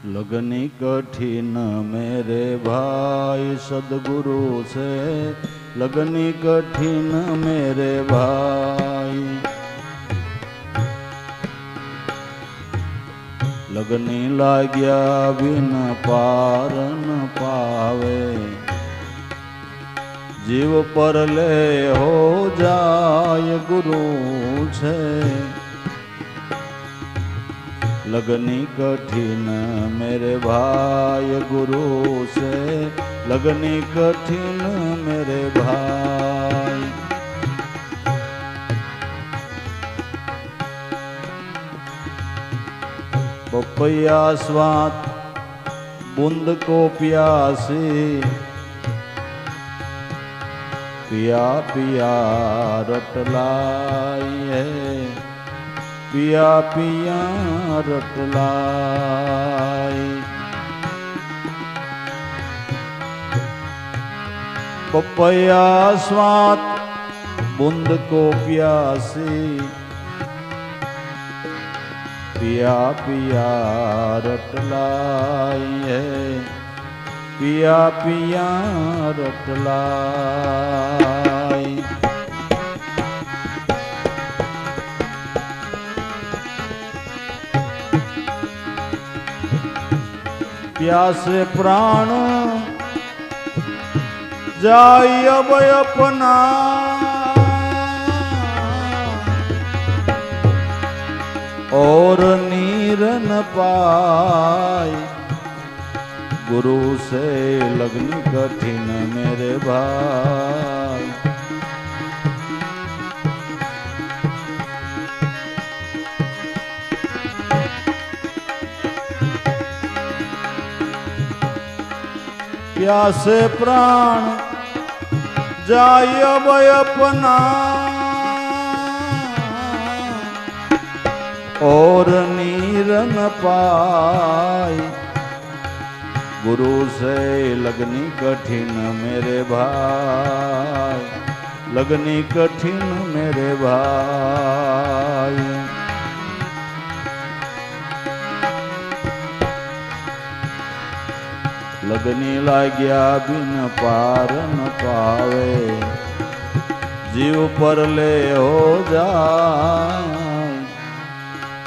लगनी कठिन मेरे भाई सदगुरु से, लगनी कठिन मेरे भाई। लगनी लाग्या बिन पार न पावे, जीव पर ले हो जाय गुरु छे। लगनी कठिन मेरे भाई गुरु से, लगनी कठिन मेरे भाई। पपैया स्वाद बूंद को प्यासी, पिया पिया रट लाई है, पिया पिया रट लाई। पपैया स्वाद बूंद को प्यासी, पिया पिया रट लाई है, पिया पिया रट लाई। प्यासे प्राण जाय अब अपना, और नीर न पाय। गुरु से लगनी कठिन मेरे भाई। प्यासे प्राण जाय अब अपना, और नीर न पाय। गुरु से लगनी कठिन मेरे भाई, लगनी कठिन मेरे भाई। लगनी लाग्या बिन पार न पावे, जीव पर ले हो जाए।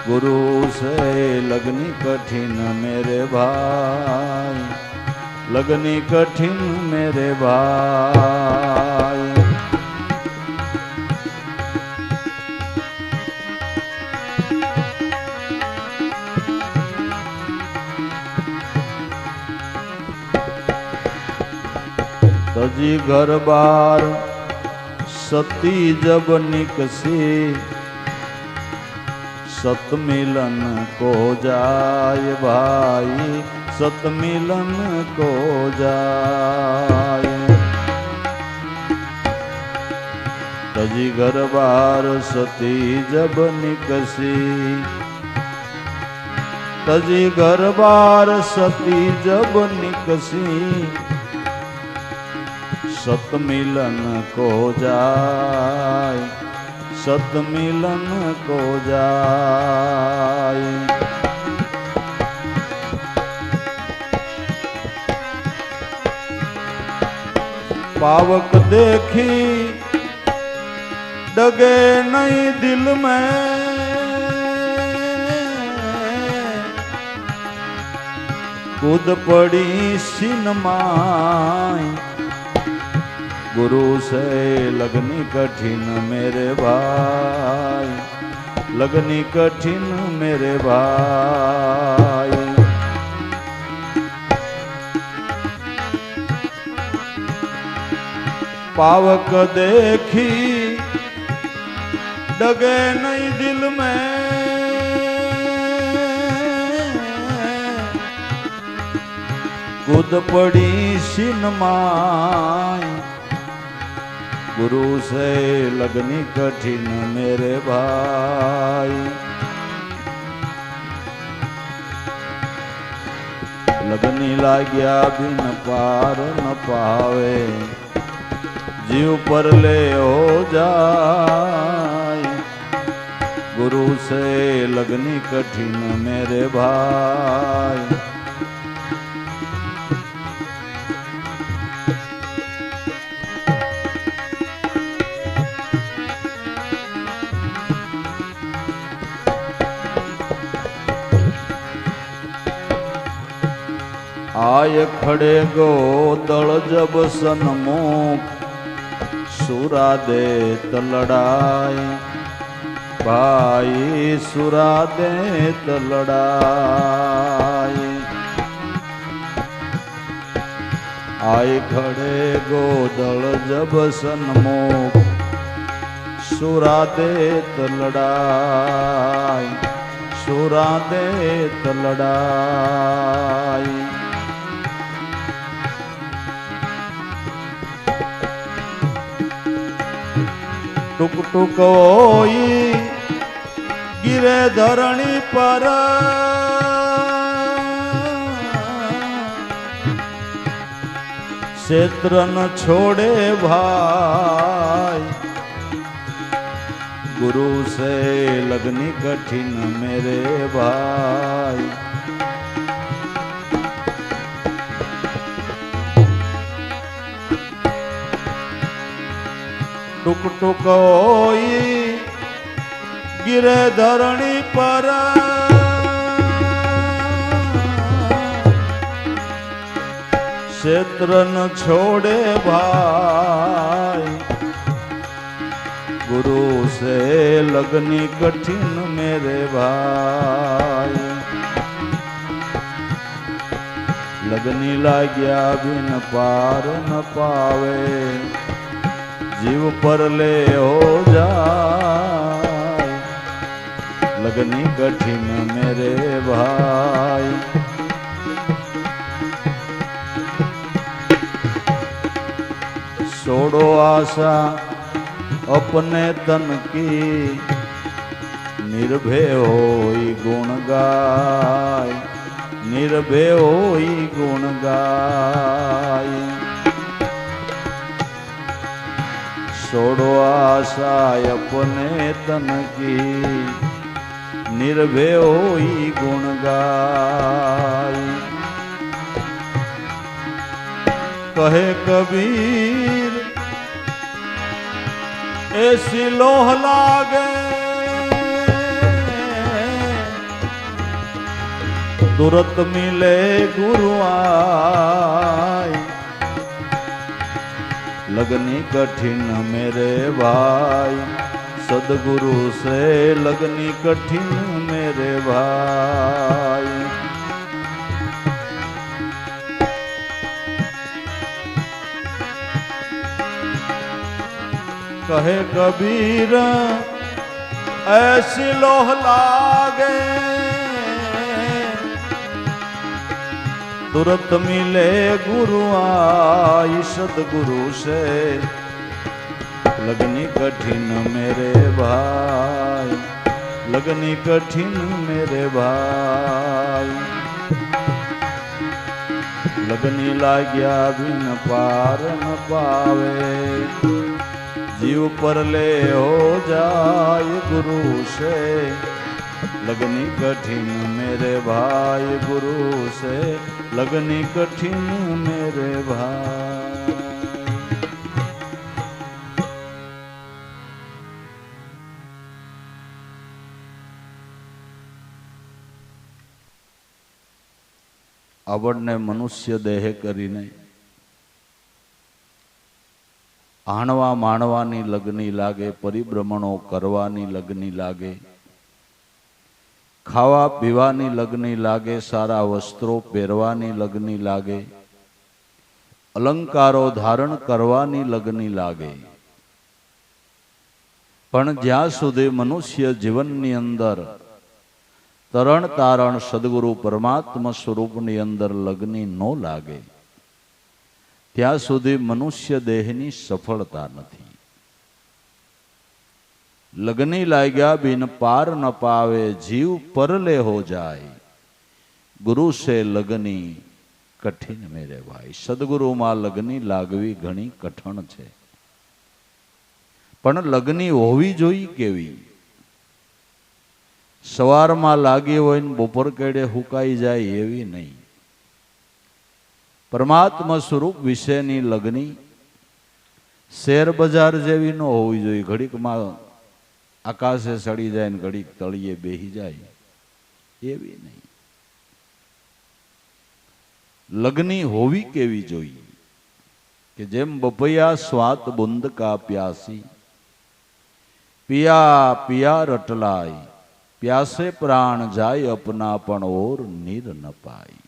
गुरु से लगनी कठिन मेरे भाई, लगनी कठिन मेरे भाई। तजी घर बार सती जब निकसी, सत मिलन को जाय भाई, सत मिलन को जाय। तजी घर बार सती जब निकसी, तजी घर बार सती जब निकसी, सत मिलन को जाय, सत मिलन को जाय। पावक देखी डगे नहीं दिल में, कूद पड़ी सिनमाई। गुरु से लगनी कठिन मेरे भाई, लगनी कठिन मेरे भाई। पावक देखी डगे नहीं दिल में, कूद पड़ी सिनमाई। गुरु से लगनी कठिन मेरे भाई, लगनी लाग्या बिन पार न पावे, जीव पर ले हो जाय। गुरु से लगनी कठिन मेरे भाई, आय खड़े गो दल जब सन्मुख सुरा दे तलड़ाई भाई सुरा दे तलड़ाई आय खड़े गो दल जब सन्मुख सुरा दे तलड़ाई सुरा दे तलड़ाई टुक टुक होई गिरे धरणी पर क्षेत्र न छोड़े भाई गुरु से लगनी कठिन मेरे भाई टुक टुक होई गिरे धरणी पर क्षेत्र न छोड़े भाई गुरु से लगनी कठिन मेरे भाई लगनी लाग्या बिन पार न पावे जीव पर ले हो जाए लगनी कठिन मेरे भाई छोड़ो आशा अपने तन की निर्भय होई गुण गाय निर्भय होई गुण गाय छोड़ो आशा अपने तन की निर्भय होई गुण गाय कहे कबीर ऐसी लोह लागे तुरत मिले गुरु आय लगनी कठिन मेरे भाई सदगुरु से लगनी कठिन मेरे भाई कहे कबीर ऐसी लोह लागे तुरंत मिले गुरु आई सदगुरु से लगनी कठिन मेरे भाई लगनी कठिन मेरे भाई लगनी लाग्या बिन पार न पावे जीव पर ले हो जाए गुरु से लगनी कठिन मेरे भाई गुरु से लगनी कठिन मेरे भाई आवड़ने मनुष्य देह करीने आणवा माणवानी लगनी लागे परिभ्रमणो करवानी लगनी लागे खावा पीवानी लगनी लागे सारा वस्त्रों पहेरवानी लगनी लागे अलंकारो धारण करवानी लगनी लागे पण ज्यां सुधी मनुष्य जीवननी अंदर तरण तारण सद्गुरु परमात्मा स्वरूपनी अंदर लगनी न लागे ત્યાં સુધી મનુષ્ય દેહની સફળતા નથી લગની લાગ્યા બિન પાર ન પાવે જીવ પરલે હો જાય ગુરુ સે લગની કઠિન મેરે ભાઈ સદગુરુમાં લગની લાગવી ઘણી કઠણ છે પણ લગની હોવી જોઈએ કેવી સવારમાં લાગી હોય ને બપોર કેડે હુકાઈ જાય એવી નહીં परमात्मा स्वरूप विषयनी लगनी शेर बजार जेवी न होवी जोईए घड़ीक में आकाशे सड़ी जाए ने घड़ीक तळिये बेही जाए एवी नहीं લગની હોવી કેવી જોઈએ કે જેમ બપૈયા સ્વાત બુંદ કા પ્યાસી, પિયા પિયા રટલાય, પ્યાસે પ્રાણ જાય અપના પણ ઓર નીર ન પાય.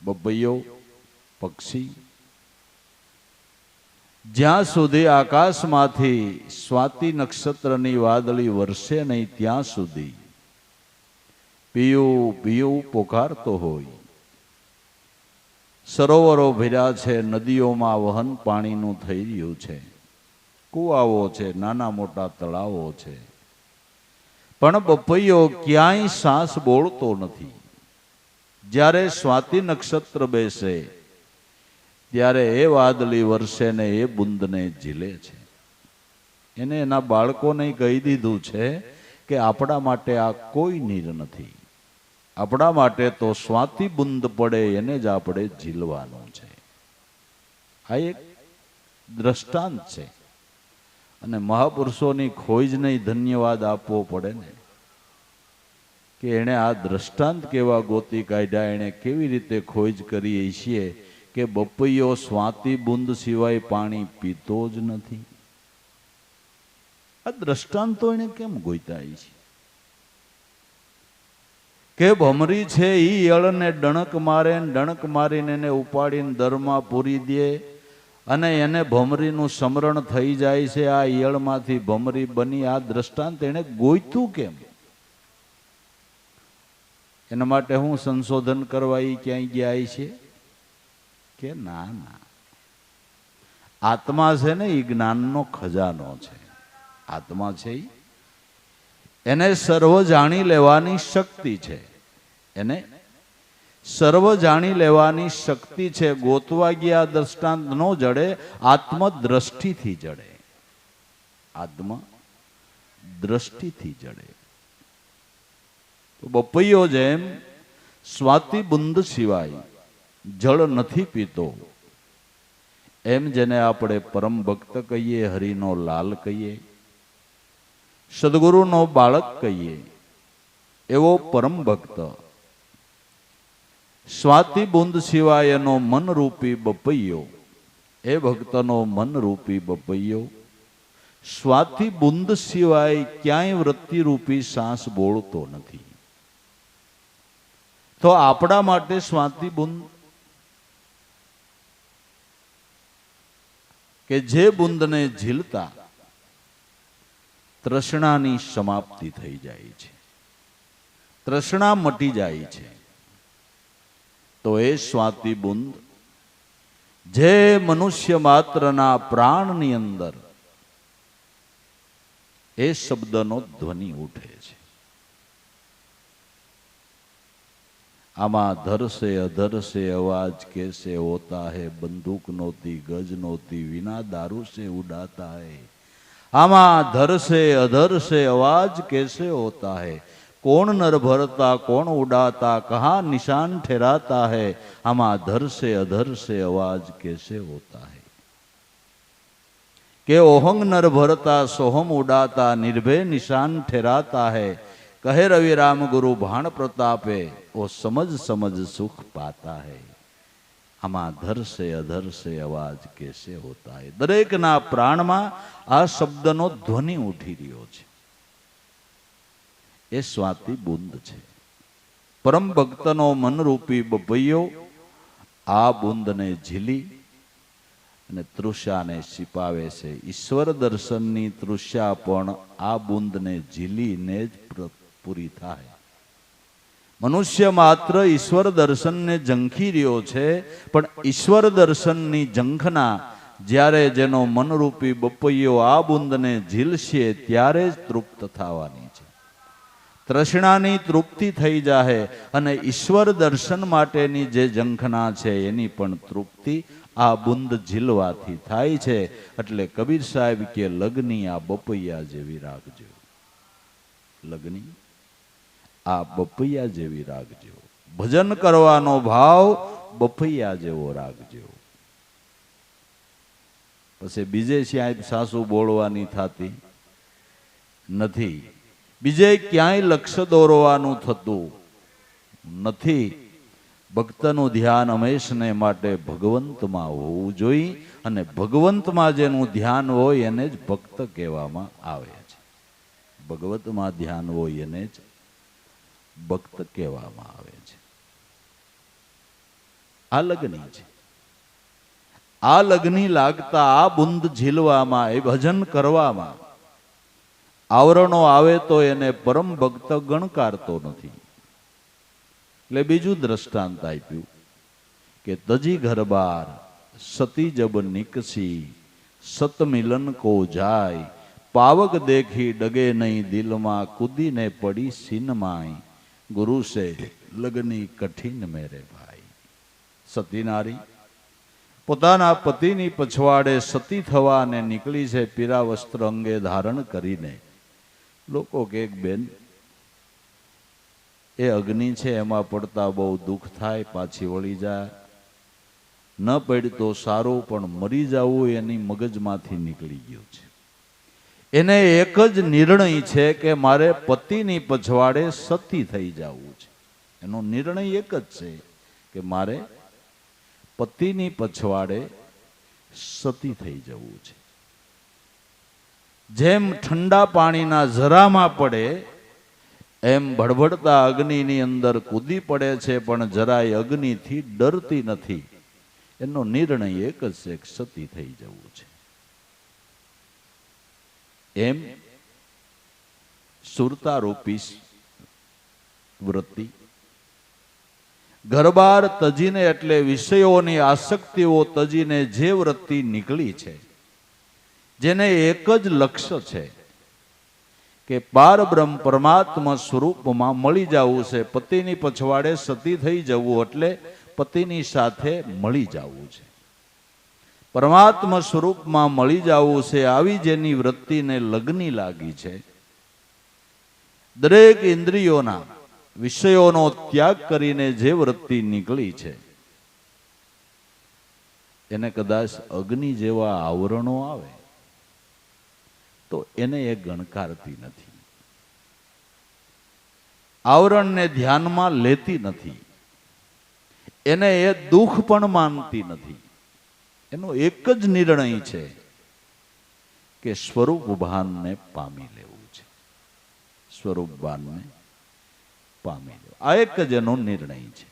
બપૈયો પક્ષી જ્યાં સુધી આકાશમાંથી સ્વાતિ નક્ષત્રની વાદળી વરસે નહીં ત્યાં સુધી પીયું પીયું પોકારતો હોય. સરોવરો ભર્યા છે, નદીઓમાં વહન પાણીનું થઈ રહ્યું છે, કુવાઓ છે, નાના મોટા તળાવો છે, પણ બપૈયો ક્યાંય શ્વાસ બોળતો નથી. જ્યારે સ્વાતિ નક્ષત્ર બેસે ત્યારે એ વાદળી વરસે ને એ બુંદને ઝીલે છે. એને એના બાળકોને કહી દીધું છે કે આપણા માટે આ કોઈ નીર નથી, આપણા માટે તો સ્વાતિ બુંદ પડે એને જ આપણે ઝીલવાનું છે. આ એક દ્રષ્ટાંત છે. અને મહાપુરુષોની ખોઈ જ નહીં ધન્યવાદ આપવો પડે ને, કે એણે આ દ્રષ્ટાંત કેવા ગોતી કાઢ્યા, એણે કેવી રીતે ખોજ કરીએ છીએ કે બપૈયો સ્વાતિ બુંદ સિવાય પાણી પીતો જ નથી. આ દ્રષ્ટાંતો એને કેમ ગોઈતા છે કે ભમરી છે ઈ યળને ડણક મારે, ડણક મારીને એને ઉપાડીને દરમાં પૂરી દે અને એને ભમરીનું સમરણ થઈ જાય છે. આ યળમાંથી ભમરી બની. આ દ્રષ્ટાંત એને ગોઈતું કેમ? એના માટે હું સંશોધન કરવા એ ક્યાંય ગયા છે કે ના ના, આત્મા છે ને એ જ્ઞાનનો ખજાનો છે. આત્મા છે એને સર્વ જાણી લેવાની શક્તિ છે, એને સર્વ જાણી લેવાની શક્તિ છે. ગોતવા ગયા દ્રષ્ટાંત નો જડે, આત્મદ્રષ્ટિથી જડે, આત્મ દ્રષ્ટિથી જડે. તો બપૈયો જેમ સ્વાતિ બુંદ સિવાય જળ નથી પીતો, એમ જેને આપણે પરમ ભક્ત કહીએ, હરિનો લાલ કહીએ, સદગુરુનો બાળક કહીએ, એવો પરમ ભક્ત સ્વાતિ બુંદ સિવાય એનો મનરૂપી બપૈયો, એ ભક્તનો મનરૂપી બપૈયો સ્વાતિ બુંદ સિવાય ક્યાંય વૃત્તિરૂપી શ્વાસ બોળતો નથી. તો આપણા માટે સ્વાતિ બુંદ કે જે બુંદને ઝીલતા તૃષ્ણાની સમાપ્તિ થઈ જાય છે, તૃષ્ણા મટી જાય છે. તો એ સ્વાતિ બુંદ જે મનુષ્ય માત્રના પ્રાણની અંદર એ શબ્દનો ધ્વનિ ઉઠે છે. આમાં ધર સે અધર સે અવાજ कैसे होता है, बंदूक नोती गज नोती विना दारू से उड़ाता है. आमा धर से अधर से आवाज कैसे होता है, कौन नर भरता कौन उड़ाता, कहाँ निशान ठहराता है. आमा धर से अधर से आवाज कैसे होता है કે ઓહંગ નર ભરતા સોહમ ઉડાતા, નિર્ભય નિશાન ठहराता है. कहे रवि राम गुरु भाण प्रतापे, वो समझ समझ सुख पाता है. आमा धर से अधर से अवाज कैसे होता है. दरेकना प्राणમાં આ શબ્દનો ધ્વનિ ઉઠી રહ્યો છે. એ સ્વાતિ બુંદ છે. પરમ ભક્તનો મનરૂપી બપૈયો આ બુંદને ઝીલી અને તૃષાને સિપાવે છે. ઈશ્વર દર્શનની તૃષા પણ આ બુંદને ઝીલીને જ પૂરી થાય. મનુષ્ય માત્ર ઈશ્વર દર્શનને ઝંખી રહ્યો છે, પણ ઈશ્વર દર્શનની ઝંખના જ્યારે જેનો મનરૂપી બપૈયો આ બુંદને ઝીલશે ત્યારે જ તૃપ્ત થવાની છે. તૃષ્ણાની તૃપ્તિ થઈ જાય અને ઈશ્વર દર્શન માટેની જે ઝંખના છે એની પણ તૃપ્તિ આ બુંદ ઝીલવાથી થાય છે. એટલે કબીર સાહેબ કે લગની આ બપૈયા જેવી રાખજો, લગની આ બપૈયા જેવી રાખજો. ભજન કરવાનો ભાવ બપૈયા જેવો રાખજો. પછી બીજે ક્યાંય સાસુ બોલવાની થતી નથી, બીજે ક્યાંય લક્ષ્ય દોરવાનું થતું નથી. ભક્તનું ધ્યાન હંમેશને માટે ભગવંતમાં હોવું જોઈએ, અને ભગવંતમાં જેનું ધ્યાન હોય એને જ ભક્ત કહેવામાં આવે છે. ભગવતમાં ધ્યાન હોય એને જ ભક્ત કહેવામાં આવે છે. આ લગ્ની છે. આ લગ્ની લાગતા આ બુંદ ઝીલવામાં, એ ભજન કરવામાં આવરણો આવે તો એને પરમ ભક્ત ગણકારતો નથી. એટલે બીજું દ્રષ્ટાંત આપ્યું કે તજી ઘર બાર સતી જબ નિકસી, સત મિલન કો જાય, પાવક દેખી ડગે નહીં દિલમાં, કૂદીને પડી સીનમાય, ગુરુ સે લગની કઠિન મેરે ભાઈ. સતી નારી પોતાના પતિની પછવાડે સતી થવાને નીકળી છે, પીરા વસ્ત્ર અંગે ધારણ કરીને. લોકો કે બેન એ અગ્નિ છે, એમાં પડતા બહુ દુઃખ થાય, પાછી વળી જાય, ન પડતો સારું, પણ મરી જવું એની મગજમાંથી નીકળી ગયું છે. એને એક જ નિર્ણય છે કે મારે પતિની પછવાડે સતી થઈ જવું છે. એનો નિર્ણય એક જ છે કે મારે પતિની પછવાડે સતી થઈ જવું છે. જેમ ઠંડા પાણીના જરામાં પડે એમ ભડભડતા અગ્નિની અંદર કૂદી પડે છે, પણ જરાય અગ્નિથી ડરતી નથી. એનો નિર્ણય એક જ છે કે સતી થઈ જવું છે. એમ સુરતારૂપી વૃત્તિ ઘરબાર તજીને, એટલે વિષયોની આસક્તિઓ તજીને જે વૃત્તિ નીકળી છે, જેને એક જ લક્ષ્ય છે કે પાર બ્રહ્મ પરમાત્મા સ્વરૂપમાં મળી જવું છે. પતિની પછવાડે સતી થઈ જવું એટલે પતિની સાથે મળી જવું છે, પરમાત્મા સ્વરૂપમાં મળી જવું છે. આવી જેની વૃત્તિને લગ્ની લાગી છે, દરેક ઇન્દ્રિયોના વિષયોનો ત્યાગ કરીને જે વૃત્તિ નીકળી છે, એને કદાચ અગ્નિ જેવા આવરણો આવે તો એને એ ગણકારતી નથી, આવરણને ધ્યાનમાં લેતી નથી, એને એ દુઃખ પણ માનતી નથી. એનો એક જ નિર્ણય છે કે સ્વરૂપ ભાનને પામી લેવું છે. સ્વરૂપ ભાનને પામી લેવું, આ એક જ એનો નિર્ણય છે.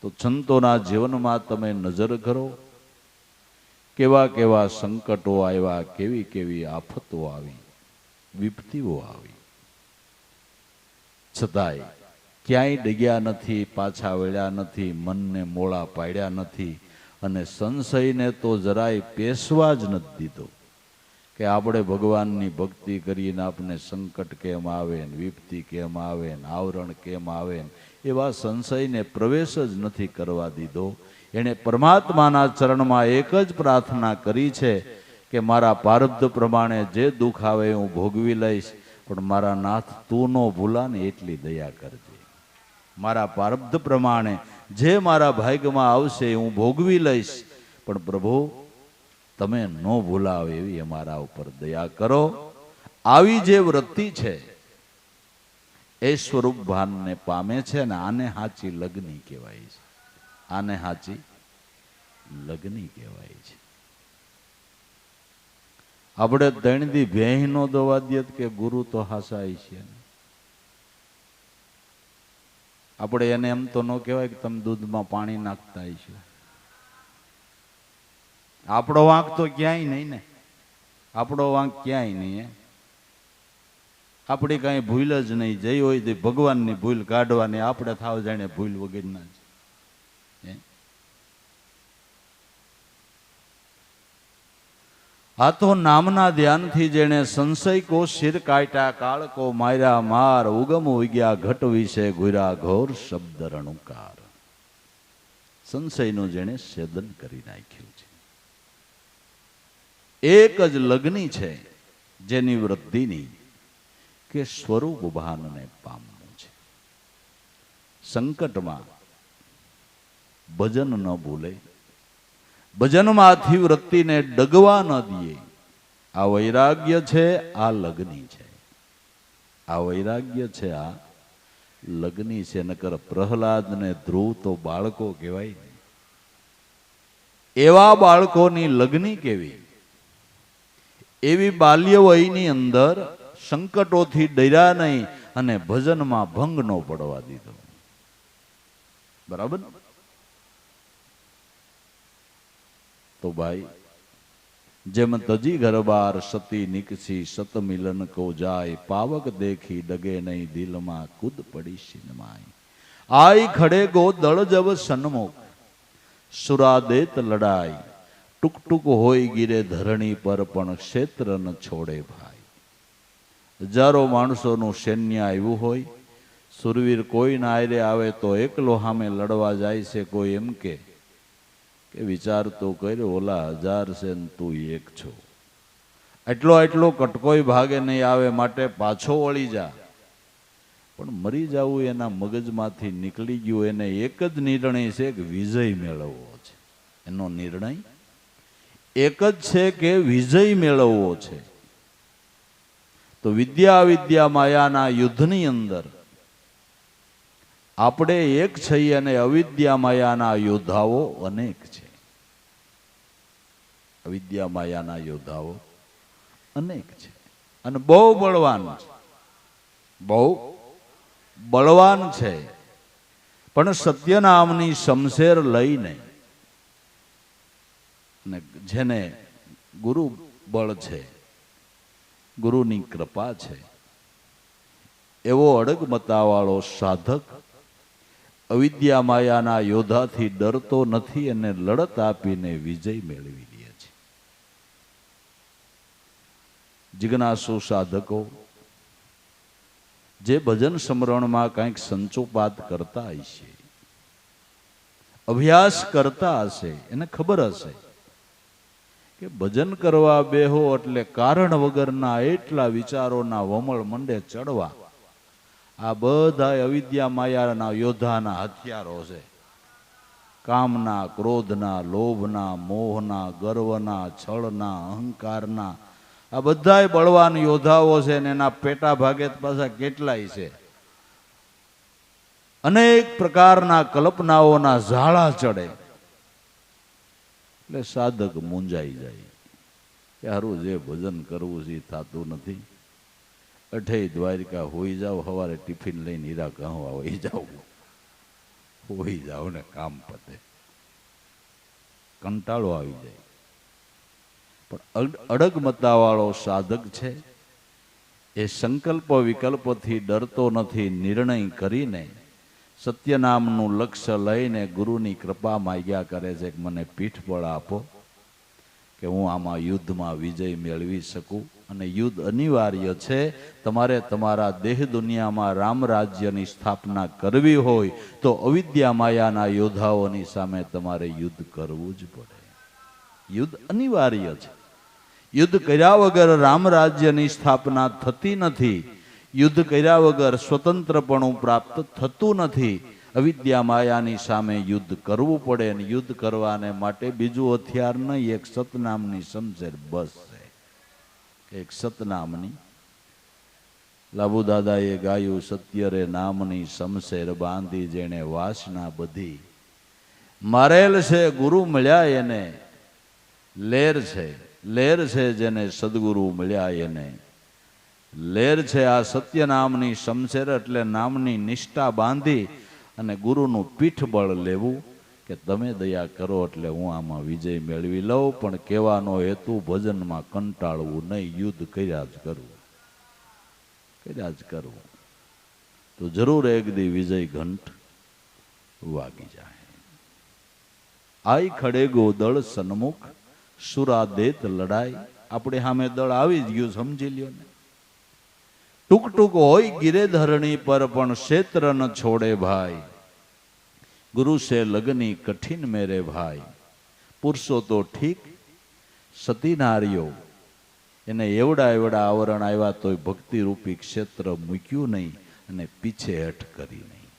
તો સંતોના જીવનમાં તમે નજર કરો, કેવા કેવા સંકટો આવ્યા, કેવી કેવી આફતો આવી, વિપત્તિઓ આવી, છતાંય ક્યાંય ડગ્યા નથી, પાછા વળ્યા નથી, મનને મોળા પાડ્યા નથી, અને સંશયને તો જરાય પેસવા જ નથી દીધો કે આપણે ભગવાનની ભક્તિ કરીને આપણે સંકટ કેમ આવે, વિપત્તિ કેમ આવે, આવરણ કેમ આવે, એવા સંશયને પ્રવેશ જ નથી કરવા દીધો. એણે પરમાત્માના ચરણમાં એક જ પ્રાર્થના કરી છે કે મારા પ્રારબ્ધ પ્રમાણે જે દુઃખ આવે હું ભોગવી લઈશ, પણ મારા નાથ તું નો ભૂલા ને એટલી દયા કરજે. મારા પ્રારબ્ધ પ્રમાણે જે મારા ભાગ્યમાં આવશે હું ભોગવી લઈશ, પણ પ્રભુ તમે ન ભૂલાવ એવી અમારા ઉપર દયા કરો. આવી જે વૃત્તિ છે એ સ્વરૂપ ભાનને પામે છે, ને આને હાચી લગ્ની કહેવાય છે. આને હાચી લગ્ની કહેવાય છે. આપણે તણદી ભેંહ નો દવા દે કે ગુરુ તો હાસાય છે. આપણે એને એમ તો ન કહેવાય કે તમે દૂધમાં પાણી નાખતા છો. આપણો વાંક તો ક્યાંય નહીં ને, આપણો વાંક ક્યાંય નહીં. આપણી કાંઈ ભૂલ જ નહીં, જઈ હોય તો ભગવાનની ભૂલ કાઢવાની, આપણે થાવ જાણે ભૂલ વગરના જ. આ તો નામના ધ્યાનથી જેણે સંશય કો શિર કાટ્યા, કાળ કો માર્યા માર, ઉગમ ઉગ્યા ઘટ વિશે ઘુર્યા ઘોર શબ્દ રણુકાર. સંશયનું જેણે છેદન કરી નાખ્યું છે. એક જ લગ્ની છે જેની વૃદ્ધિની કે સ્વરૂપ ભાનને પામવું છે. સંકટમાં ભજન ન ભૂલે, ભજનમાંથી વૃત્તિને ડગવા ન દે. આ વૈરાગ્ય છે, આ લગ્ની છે. આ વૈરાગ્ય છે, આ લગ્ની છે, નકર પ્રહલાદ ને ધ્રુવ તો બાળકો કહેવાય ને. એવા બાળકોની લગ્ની કેવી? એવી બાલ્ય વયની અંદર સંકટોથી ડર્યા નહીં અને ભજનમાં ભંગ ન પડવા દીધો. બરાબર. તો ભાઈ, જેમ તજી ઘરબાર સતી નિકસી સત મિલન કો જાય, પાવક દેખી ડગે નહીં દિલમાં કુદ પડી સિનમાય. આઈ ખડે ગો દળ જબ સન્મુખ સુરાદેત લડાઈ, ટુક ટુક હોય ગીરે ધરણી પર પણ ક્ષેત્ર ન છોડે ભાઈ. હજારો માણસોનું સૈન્ય આવ્યું હોય, સુરવીર કોઈ ના આયરે આવે તો એકલો સામે લડવા જાય છે. કોઈ એમ કે વિચાર તો કર્યો, ઓલા 1000 છે ને તું એક છો. એટલો કટકોય ભાગે નહીં આવે, માટે પાછો વળી જા. પણ મરી જવું એના મગજમાંથી નીકળી ગયું. એને એક જ નિર્ણય છે કે વિજય મેળવવો છે. એનો નિર્ણય એક જ છે કે વિજય મેળવવો છે. તો વિદ્યા માયાના યુદ્ધની અંદર આપણે એક છીએ અને અવિદ્યા માયાના યોદ્ધાઓ અનેક છે. અવિદ્યા માયાના યોદ્ધાઓ અનેક છે અને બહુ બળવાન છે. બહુ બળવાન છે. પણ સત્ય નામની શમશેર લઈને અને જેને ગુરુ બળ છે, ગુરુની કૃપા છે, એવો અડગમતાવાળો સાધક અવિદ્યા માયાના યોદ્ધાથી ડરતો નથી અને લડત આપીને વિજય મેળવી લે છે. જિજ્ઞાસુ સાધકો જે ભજન સ્મરણમાં કંઈક સંચોપાત કરતા હશે, અભ્યાસ કરતા હશે, એને ખબર હશે કે ભજન કરવા બેહો એટલે કારણ વગરના એટલા વિચારોના વમળ મંડે ચડવા. આ બધા અવિદ્યા માયાના યોદ્ધાના હથિયારો છે. કામના, ક્રોધના, લોભના, મોહના, ગર્વના, છળના, અહંકારના, આ બધાય બળવાન યોદ્ધાઓ છે ને એના પેટા ભાગે પાછા કેટલાય છે. અનેક પ્રકારના કલ્પનાઓના ઝાડા ચડે એટલે સાધક મૂંઝાઈ જાય કે હારું જે ભજન કરવું છે થતું નથી. અઠેય દ્વારિકા હોઈ જાવ, સવારે ટિફિન લઈને હીરા કહવા હોઈ જાવ, હોઈ જાવ ને કામ પતે. કંટાળો આવી જાય. પણ અડગમતાવાળો સાધક છે એ સંકલ્પ વિકલ્પથી ડરતો નથી. નિર્ણય કરીને સત્ય નામનું લક્ષ્ય લઈને ગુરુની કૃપા માગ્યા કરે છે કે મને પીઠબળ આપો કે હું આમાં યુદ્ધમાં વિજય મેળવી શકું. અને યુદ્ધ અનિવાર્ય છે. તમારે તમારા દેહ દુનિયામાં રામ રાજ્યની સ્થાપના કરવી હોય તો અવિદ્યા માયાના યોદ્ધાઓની સામે તમારે યુદ્ધ કરવું જ પડે. યુદ્ધ અનિવાર્ય છે. યુદ્ધ કર્યા વગર રામ રાજ્યની સ્થાપના થતી નથી. યુદ્ધ કર્યા વગર સ્વતંત્રપણું પ્રાપ્ત થતું નથી. અવિદ્યા માયાની સામે યુદ્ધ કરવું પડે. અને યુદ્ધ કરવાને માટે બીજું હથિયાર નહીં, એક સતનામની શમશેર બસ છે. એક સતનામની. લાભુ દાદાએ ગાયું, સત્ય રે નામની શમશેર બાંધી જેણે વાસના બધી. મારેલ છે ગુરુ મળ્યા એને લેર છે. લેર છે જેને સદગુરુ મળ્યા એને લેર છે. આ સત્ય નામની શમશેર એટલે નામની નિષ્ઠા બાંધી અને ગુરુનું પીઠબળ લેવું કે તમે દયા કરો એટલે હું આમાં વિજય મેળવી લઉં. પણ કહેવાનો હેતુ ભજનમાં કંટાળવું નહીં, યુદ્ધ કર્યા જ કરવું, કર્યા જ કરવું. તો જરૂર એક દી વિજય ઘંટ વાગી જાય. આઈ ખડેગો દળ સન્મુખ સુરાદેત લડાઈ. આપણે સામે દળ આવી જ ગયું, સમજી લ્યો ને. ટૂંક ટૂંક હોય ગીરે ધરણી પર પણ ક્ષેત્ર ન છોડે ભાઈ. ગુરુ સે લગની કઠિન મેરે ભાઈ. પુરુષો તો ઠીક, સતી નારીઓ એને એવડા આવરણ આવ્યા તોય ભક્તિ રૂપી ક્ષેત્ર મૂક્યું નહીં અને પીછે હઠ કરી નહીં.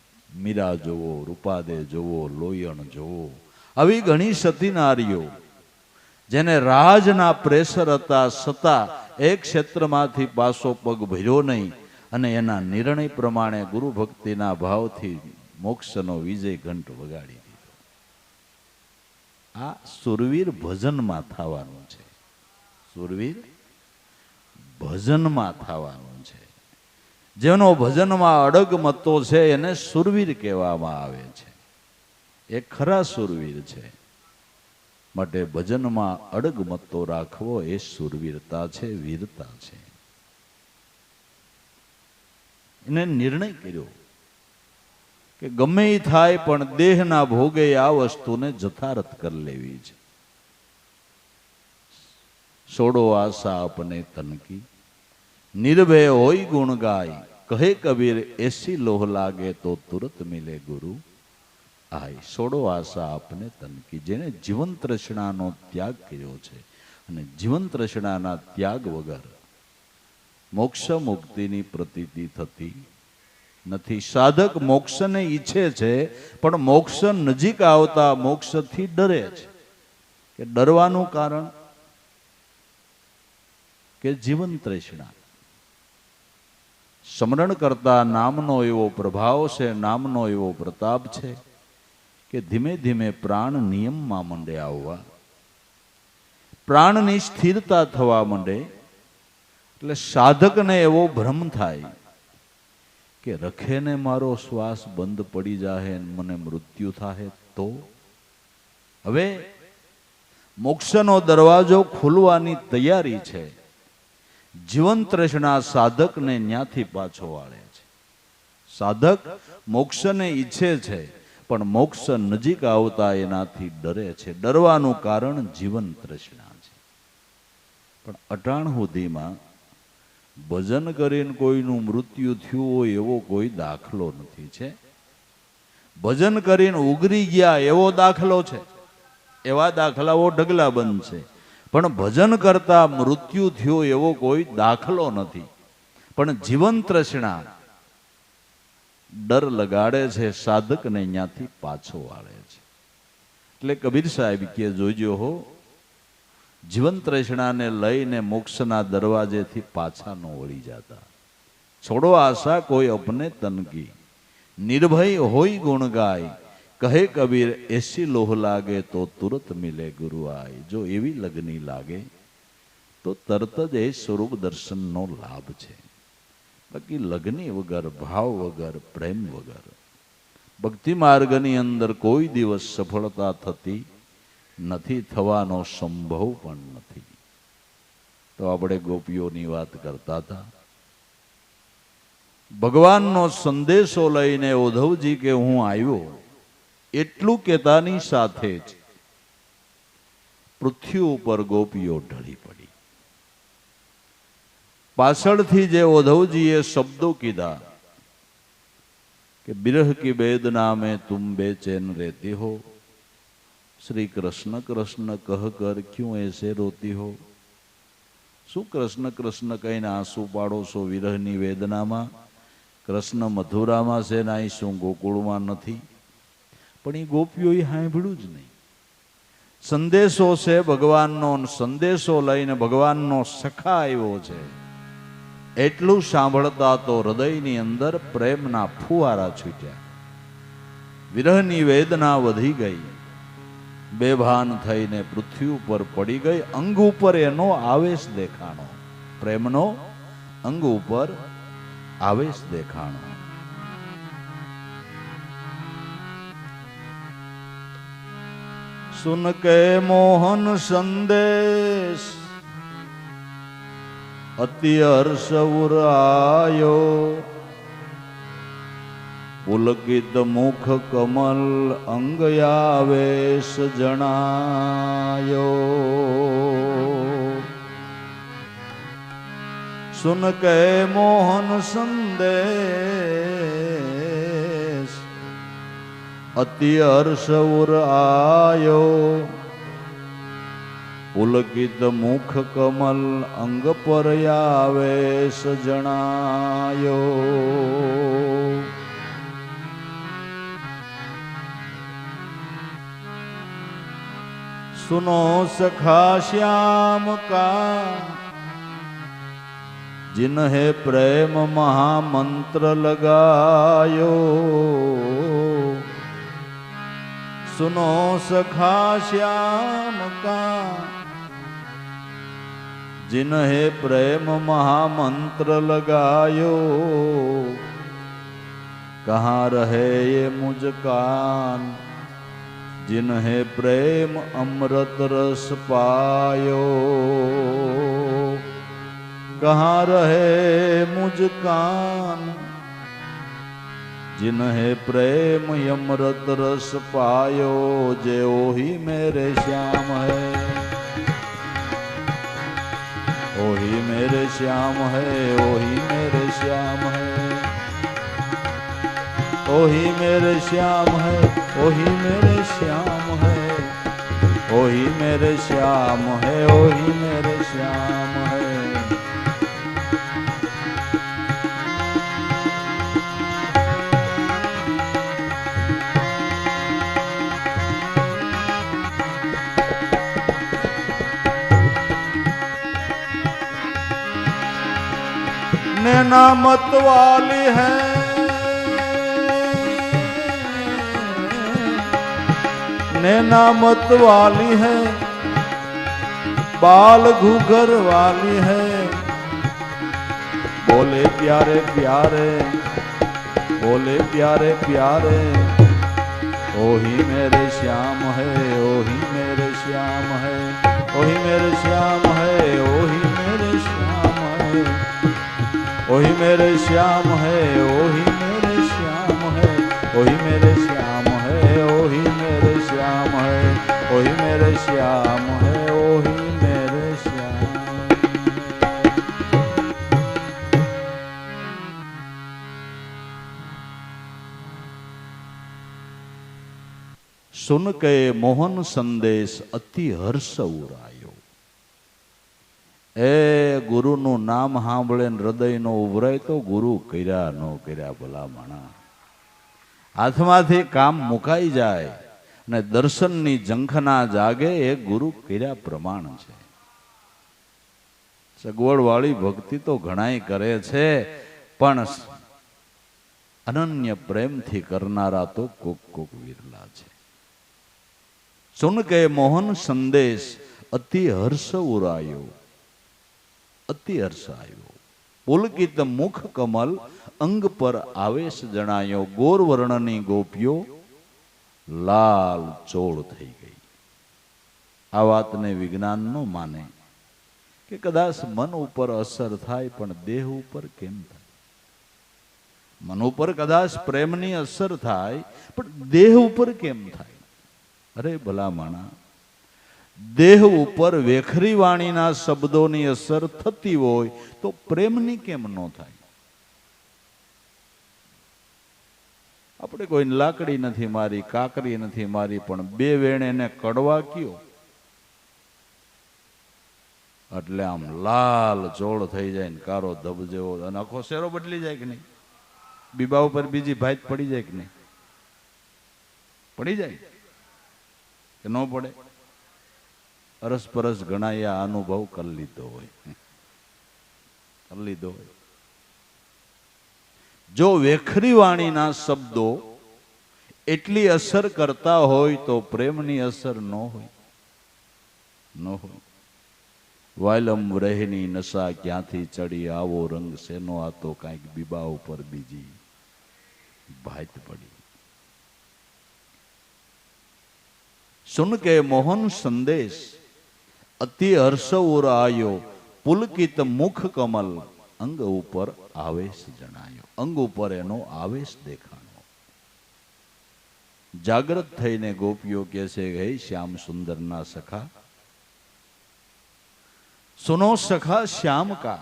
મીરા જોવો, રૂપાદે જોવો, લોયણ જોવો, આવી ઘણી સતી નારીઓ જેને રાજના પ્રેશર હતા છતાં એક ક્ષેત્રમાંથી પાસો પગ ભર્યો નહીં અને એના નિર્ણય પ્રમાણે ગુરુ ભક્તિના ભાવથી મોક્ષનો વિજય ઘંટ વગાડી દીધો. આ સુરવીર ભજનમાં થવાનું છે. સુરવીર ભજનમાં થવાનું છે. જેનો ભજનમાં અડગ મતો છે એને સુરવીર કહેવામાં આવે છે. એ ખરા સુરવીર છે. માટે ભજનમાં અડગ મતો રાખવો એ સુરવીરતા છે, વીરતા છે. એને નિર્ણય કર્યો કે ગમે એ થાય પણ દેહના ભોગે આ વસ્તુને જથારત કરી લેવી છે. છોડો આશા આપને તનકી, નિર્ભય હોય ગુણ ગાય, કહે કબીર એસી લોહ લાગે તો તુરત મિલે ગુરુ આય. છોડો આશા આપને તનકી, જેને જીવન તૃષ્ણાનો ત્યાગ કર્યો છે અને જીવન તૃષ્ણાના ત્યાગ વગર મોક્ષ મુક્તિની પ્રતીતિ થતી નથી. સાધક મોક્ષને ઈચ્છે છે પણ મોક્ષ નજીક આવતા મોક્ષથી ડરે છે. કે ડરવાનું કારણ કે જીવન તૃષ્ણા. સ્મરણ કરતા નામનો એવો પ્રભાવ છે, નામનો એવો પ્રતાપ છે કે ધીમે ધીમે પ્રાણ નિયમમાં માંડે આવવા, પ્રાણની સ્થિરતા થવા માંડે. એટલે સાધકને એવો ભ્રમ થાય કે રખેને મારો શ્વાસ બંધ પડી જાહે, મને મૃત્યુ થાય તો. હવે મોક્ષનો દરવાજો ખુલવાની તૈયારી છે. જીવન તૃષ્ણા સાધકને ન્યાથી પાછો વાળે છે. સાધક મોક્ષને ઈચ્છે છે પણ મોક્ષ નજીક આવતા એનાથી ડરે છે. ડરવાનું કારણ જીવન તૃષ્ણા છે. પણ અટાણ સુધીમાં ભજન કરીને કોઈનું મૃત્યુ થયું હોય એવો કોઈ દાખલો નથી છે. ભજન કરીને ઉગરી ગયા એવો દાખલો છે. એવા દાખલાઓ ઢગલા બંધ છે. પણ ભજન કરતા મૃત્યુ થયો એવો કોઈ દાખલો નથી. પણ જીવન તૃષ્ણા ડર લગાડે છે, સાધકને અહીંયાથી પાછો વાળે છે. એટલે કબીર સાહેબ કે જોજો હો, જીવન તૃષ્ણાને લઈને મોક્ષના દરવાજેથી પાછા ન વળી જતા. છોડો આશા કોઈ અપને તનકી, નિર્ભય હોય ગુણ ગાય, કહે કબીર એસી લોહ લાગે તો તુરત મિલે ગુરુ આય. જો એવી લગની લાગે તો તરત જ એ સ્વરૂપ દર્શનનો લાભ છે. બાકી લગની વગર, ભાવ વગર, પ્રેમ વગર ભક્તિ માર્ગની અંદર કોઈ દિવસ સફળતા થતી નથી, થવાનો સંભવ પણ નથી. તો આપણે ગોપીઓની વાત કરતા હતા. ભગવાનનો સંદેશો લઈને ઉદ્ધવજી કે હું આવ્યો એટલું કહેતાની સાથે જ પૃથ્વી ઉપર ગોપીઓ ઢળી પડી. પાછળથી જે ઉદ્ધવજીએ શબ્દો કીધા કે બિરહ કી વેદના में तुम बेचैन रहती हो, श्री कृष्ण कृष्ण कह कर क्यों ऐसे रोती हो. શું કૃષ્ણ કૃષ્ણ કહીને આંસુ પાડો છો વિરહની વેદનામાં? કૃષ્ણ મથુરામાં છે ને અહીં શું ગોકુળમાં નથી? પણ એ ગોપીઓએ સાંભળ્યું જ નહીં. સંદેશો છે ભગવાનનો, સંદેશો લઈને ભગવાનનો સખા આવ્યો છે એટલું સાંભળતા તો હૃદયની અંદર પ્રેમના ફુવારા છૂટ્યા. વિરહની વેદના વધી ગઈ, બેભાન થઈને પૃથ્વી ઉપર પડી ગઈ. અંગ ઉપર એનો આવેશ દેખાણો, પ્રેમનો અંગ ઉપર આવેશ દેખાણો. सुन के मोहन संदेश अति हर्ष उरायो, पुलकित मुख कमल अंग आवेश जनायो. सुन के मोहन संदेश अति हर्ष उर आयो, पुलकित मुख कमल अंग पर आवेश जनायो. सुनो सखा श्याम का जिन्हे प्रेम महामंत्र लगायो, सुनो सखा श्याम का। जिन्हे प्रेम महामंत्र लगायो, कहाँ रहे ये मुझकान। जिन्हे प्रेम अमृत रस पायो, कहाँ रहे मुझकान। जिन्हे प्रेम अमृत रस पायो, जे ओही मेरे श्याम है। ओही मेरे श्याम है, ओही मेरे श्याम है। ओही मेरे श्याम है, ओही मेरे श्याम है। ओही मेरे श्याम है, ओही मेरे श्याम है। नैना मत वाली है, नैना मत वाली है, बाल घूघर वाली है। बोले प्यारे प्यारे, बोले प्यारे प्यारे। ओही मेरे श्याम है, ओही मेरे श्याम है। ओही मेरे श्याम है, ओही मेरे श्याम है। ओही मेरे श्याम है, ओही मेरे श्याम है। ओही मेरे श्याम है, ओही मेरे श्याम है। ओही मेरे श्याम है, ओही मेरे श्याम। सुन के मोहन संदेश अति हर्ष उरायो। ए गुरु नु नाम सांभळे हृदय नो उभराय तो गुरु कर्या नो कर्या भला माणा। हाथमांथी काम मुकाई जाए ने दर्शननी झंखना जागे ए गुरु कर्या प्रमाण छे। सगवड़वाળી भक्ति तो घणाय करे छे, पण अनन्य प्रेमथी करनारा तो कोक कोक विरला छे। सुन के मोहन संदेश अति हर्ष उरायो, अति हर्ष आयो। पुलकित मुख कमल अंग पर आवेश जणायो। गोर वर्णनी गोपियो लाल चोळ थई गई। आ वातने विज्ञान नो माने कि कदाच मन ऊपर असर थाय पण देह ऊपर केम थाय। मन ऊपर कदाच प्रेमनी असर थाय पण देह ऊपर केम थाय। अरे भला माणा, देह ऊपर वेखरी वाणीना शब्दोनी असर थती होय तो प्रेमनी केम नो थाय। આપણે કોઈ લાકડી નથી મારી, કાકરી નથી મારી, પણ બે વેણે ને કડવા કયો એટલે આમ લાલ ચોળ થઈ જાય ને કારો ધબ જેવો, અને આખો શેરો બદલી જાય કે નહીં? બીબા ઉપર બીજી ભાત પડી જાય કે નહીં? પડી જાય કે ન પડે? અરસ પરસ ઘણાએ આ અનુભવ કરી લીધો હોય, કરી લીધો હોય। जो वेखरी वाणीना शब्दो एटली असर करता होय तो प्रेमनी असर न होय, न होय। वायलम रहेनी नशा क्यांथी चढ़ी, आवो रंग सेनो आ तो कांईक बीबा उपर बीजी भात पड़ी। सुन के मोहन संदेश अति हर्ष उर आयो। पुलकित मुख कमल अंग ऊपर आवेश जणायो। अंग ऊपर एनो आवेश देखाणो। जागृत थईने गोपीओ कहे हे श्याम सुंदर ना सखा, सुनो सखा श्याम का।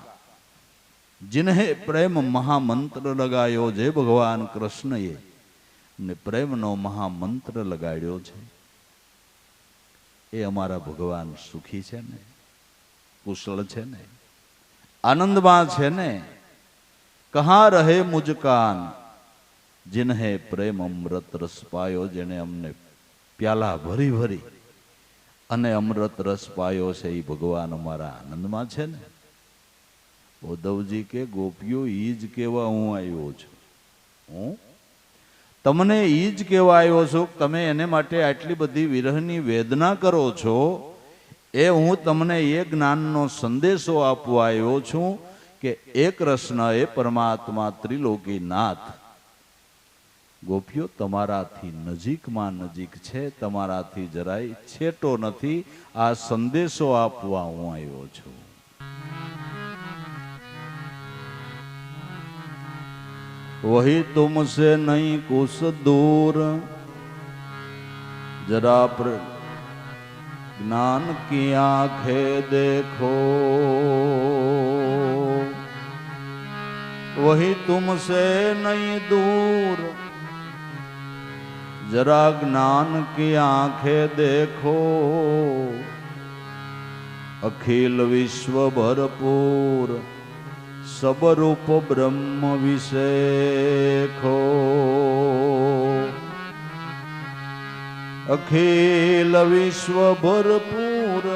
जिन्हें प्रेम महामंत्र लगायो, जे भगवान कृष्ण ने प्रेम नो महामंत्र लगाड्यो छे, ए अमारा भगवान सुखी छे ने, कुशल छे ने, आनंदमां छे ने। कहाँ रहे मुझकान। जिन्हें प्रेम अमृत रस पायो, जेने अमने प्याला भरी भरी अने अमृत रस पायो छे, ई भगवान अमारा आनंदमां छे ने। ઉદ્ધવજી કે ગોપીઓ ઈ જ કેવા હું આવ્યો છું. હું તમને ઈ જ કેવા આવ્યો છું. તમે એને માટે આટલી બધી વિરહની વેદના કરો છો. એ હું તમને એ જ્ઞાનનો સંદેશો આપવા આવ્યો છું કે એ કૃષ્ણ એ પરમાત્મા ત્રિલોકીનાથ ગોપીઓ તમારાથી નજીકમાં નજીક છે, તમારાથી જરાય છેટો નથી. આ સંદેશો આપવા હું આવ્યો છું. वही तुमसे नहीं कुछ दूर जरा ज्ञान की आंखें देखो. वही तुमसे नहीं दूर जरा ज्ञान की आंखें देखो. अखिल विश्व भरपूर सब रूप ब्रह्म विषेखो. अखिल विश्व भरपूर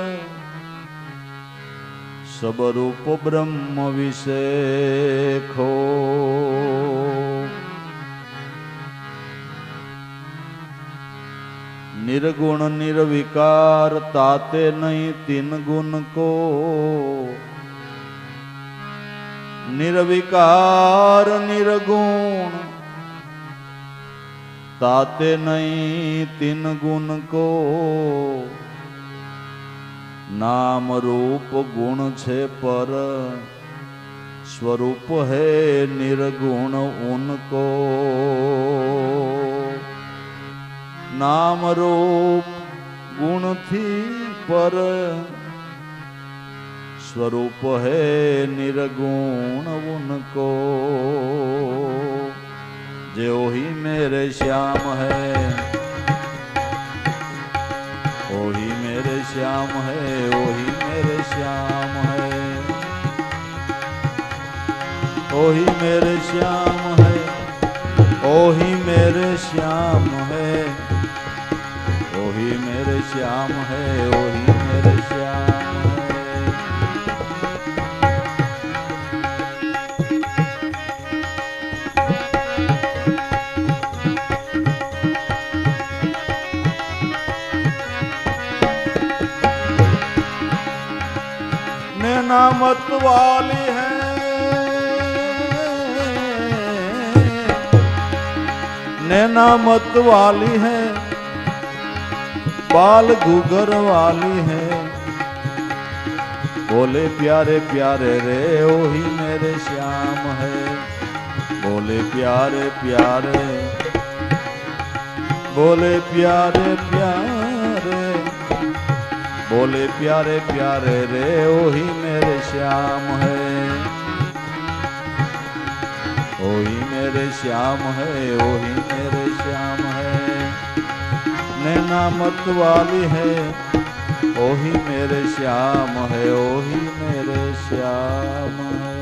सब रूप ब्रह्म विषेखो. निर्गुण निर्विकार ताते नहीं तीन गुण को. निर्विकार निर्गुण ताते नहीं तीन गुण को. नाम रूप गुण छे पर स्वरूप है निर्गुण उनको. नाम रूप गुण थी पर स्वरूप है निर्गुण उनको. जो ही मेरे श्याम है ओ ही मेरे श्याम है. ओ ही मेरे श्याम है. ओ ही मेरे श्याम है. ओ ही मेरे श्याम है. ओ ही मेरे श्याम है. ओ ही मेरे श्याम है. नैना मत वाली है. नैना मत वाली है. बाल गुगर वाली है. बोले प्यारे प्यारे रे ओ ही मेरे श्याम है. बोले प्यारे प्यारे. बोले प्यारे प्यारे. बोले प्यारे प्यारे रे ओ ही मेरे श्याम है. ओ ही मेरे श्याम है. ओ ही मेरे श्याम है. नैना मत वाली है. ओ ही मेरे श्याम है. ओ ही मेरे श्याम है.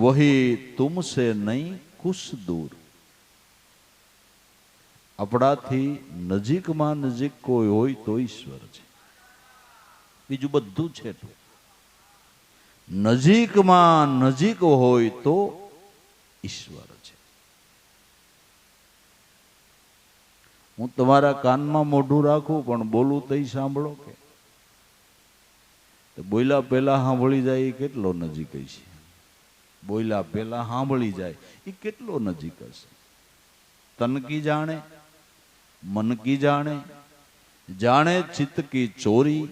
वही तुमसे नहीं कुछ दूर. આપણાથી નજીકમાં નજીક કોઈ હોય તો ઈશ્વર છે. બીજું બધું છે. નજીકમાં નજીક હોય તો ઈશ્વર છે. હું તમારા કાનમાં મોઢું રાખું પણ બોલું તઈ સાંભળો કે બોલ્યા પહેલા સાંભળી જાય એ કેટલો નજીક છે. બોલ્યા પહેલા સાંભળી જાય એ કેટલો નજીક હશે. તન કી જાણે મન કી જાણે. જાણે ચિત્ત કી ચોરી.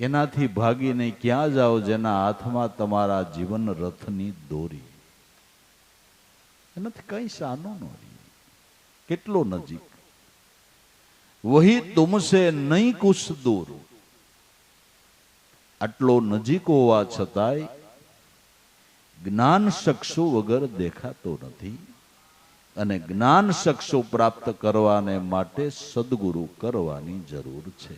એનાથી ભાગીને ક્યાં જાઓ જેના હાથમાં તમારા જીવન રથની દોરી. એનાથી કઈ સાનો ન રહી. કેટલો નજીક. વહી તુમસે નહીં કુછ દૂર. આટલો નજીક હોવા છતાંય જ્ઞાન ચક્ષુ વગર દેખાતો નથી. અને જ્ઞાન ચક્ષુ પ્રાપ્ત કરવાને માટે સદગુરુ કરવાની જરૂર છે.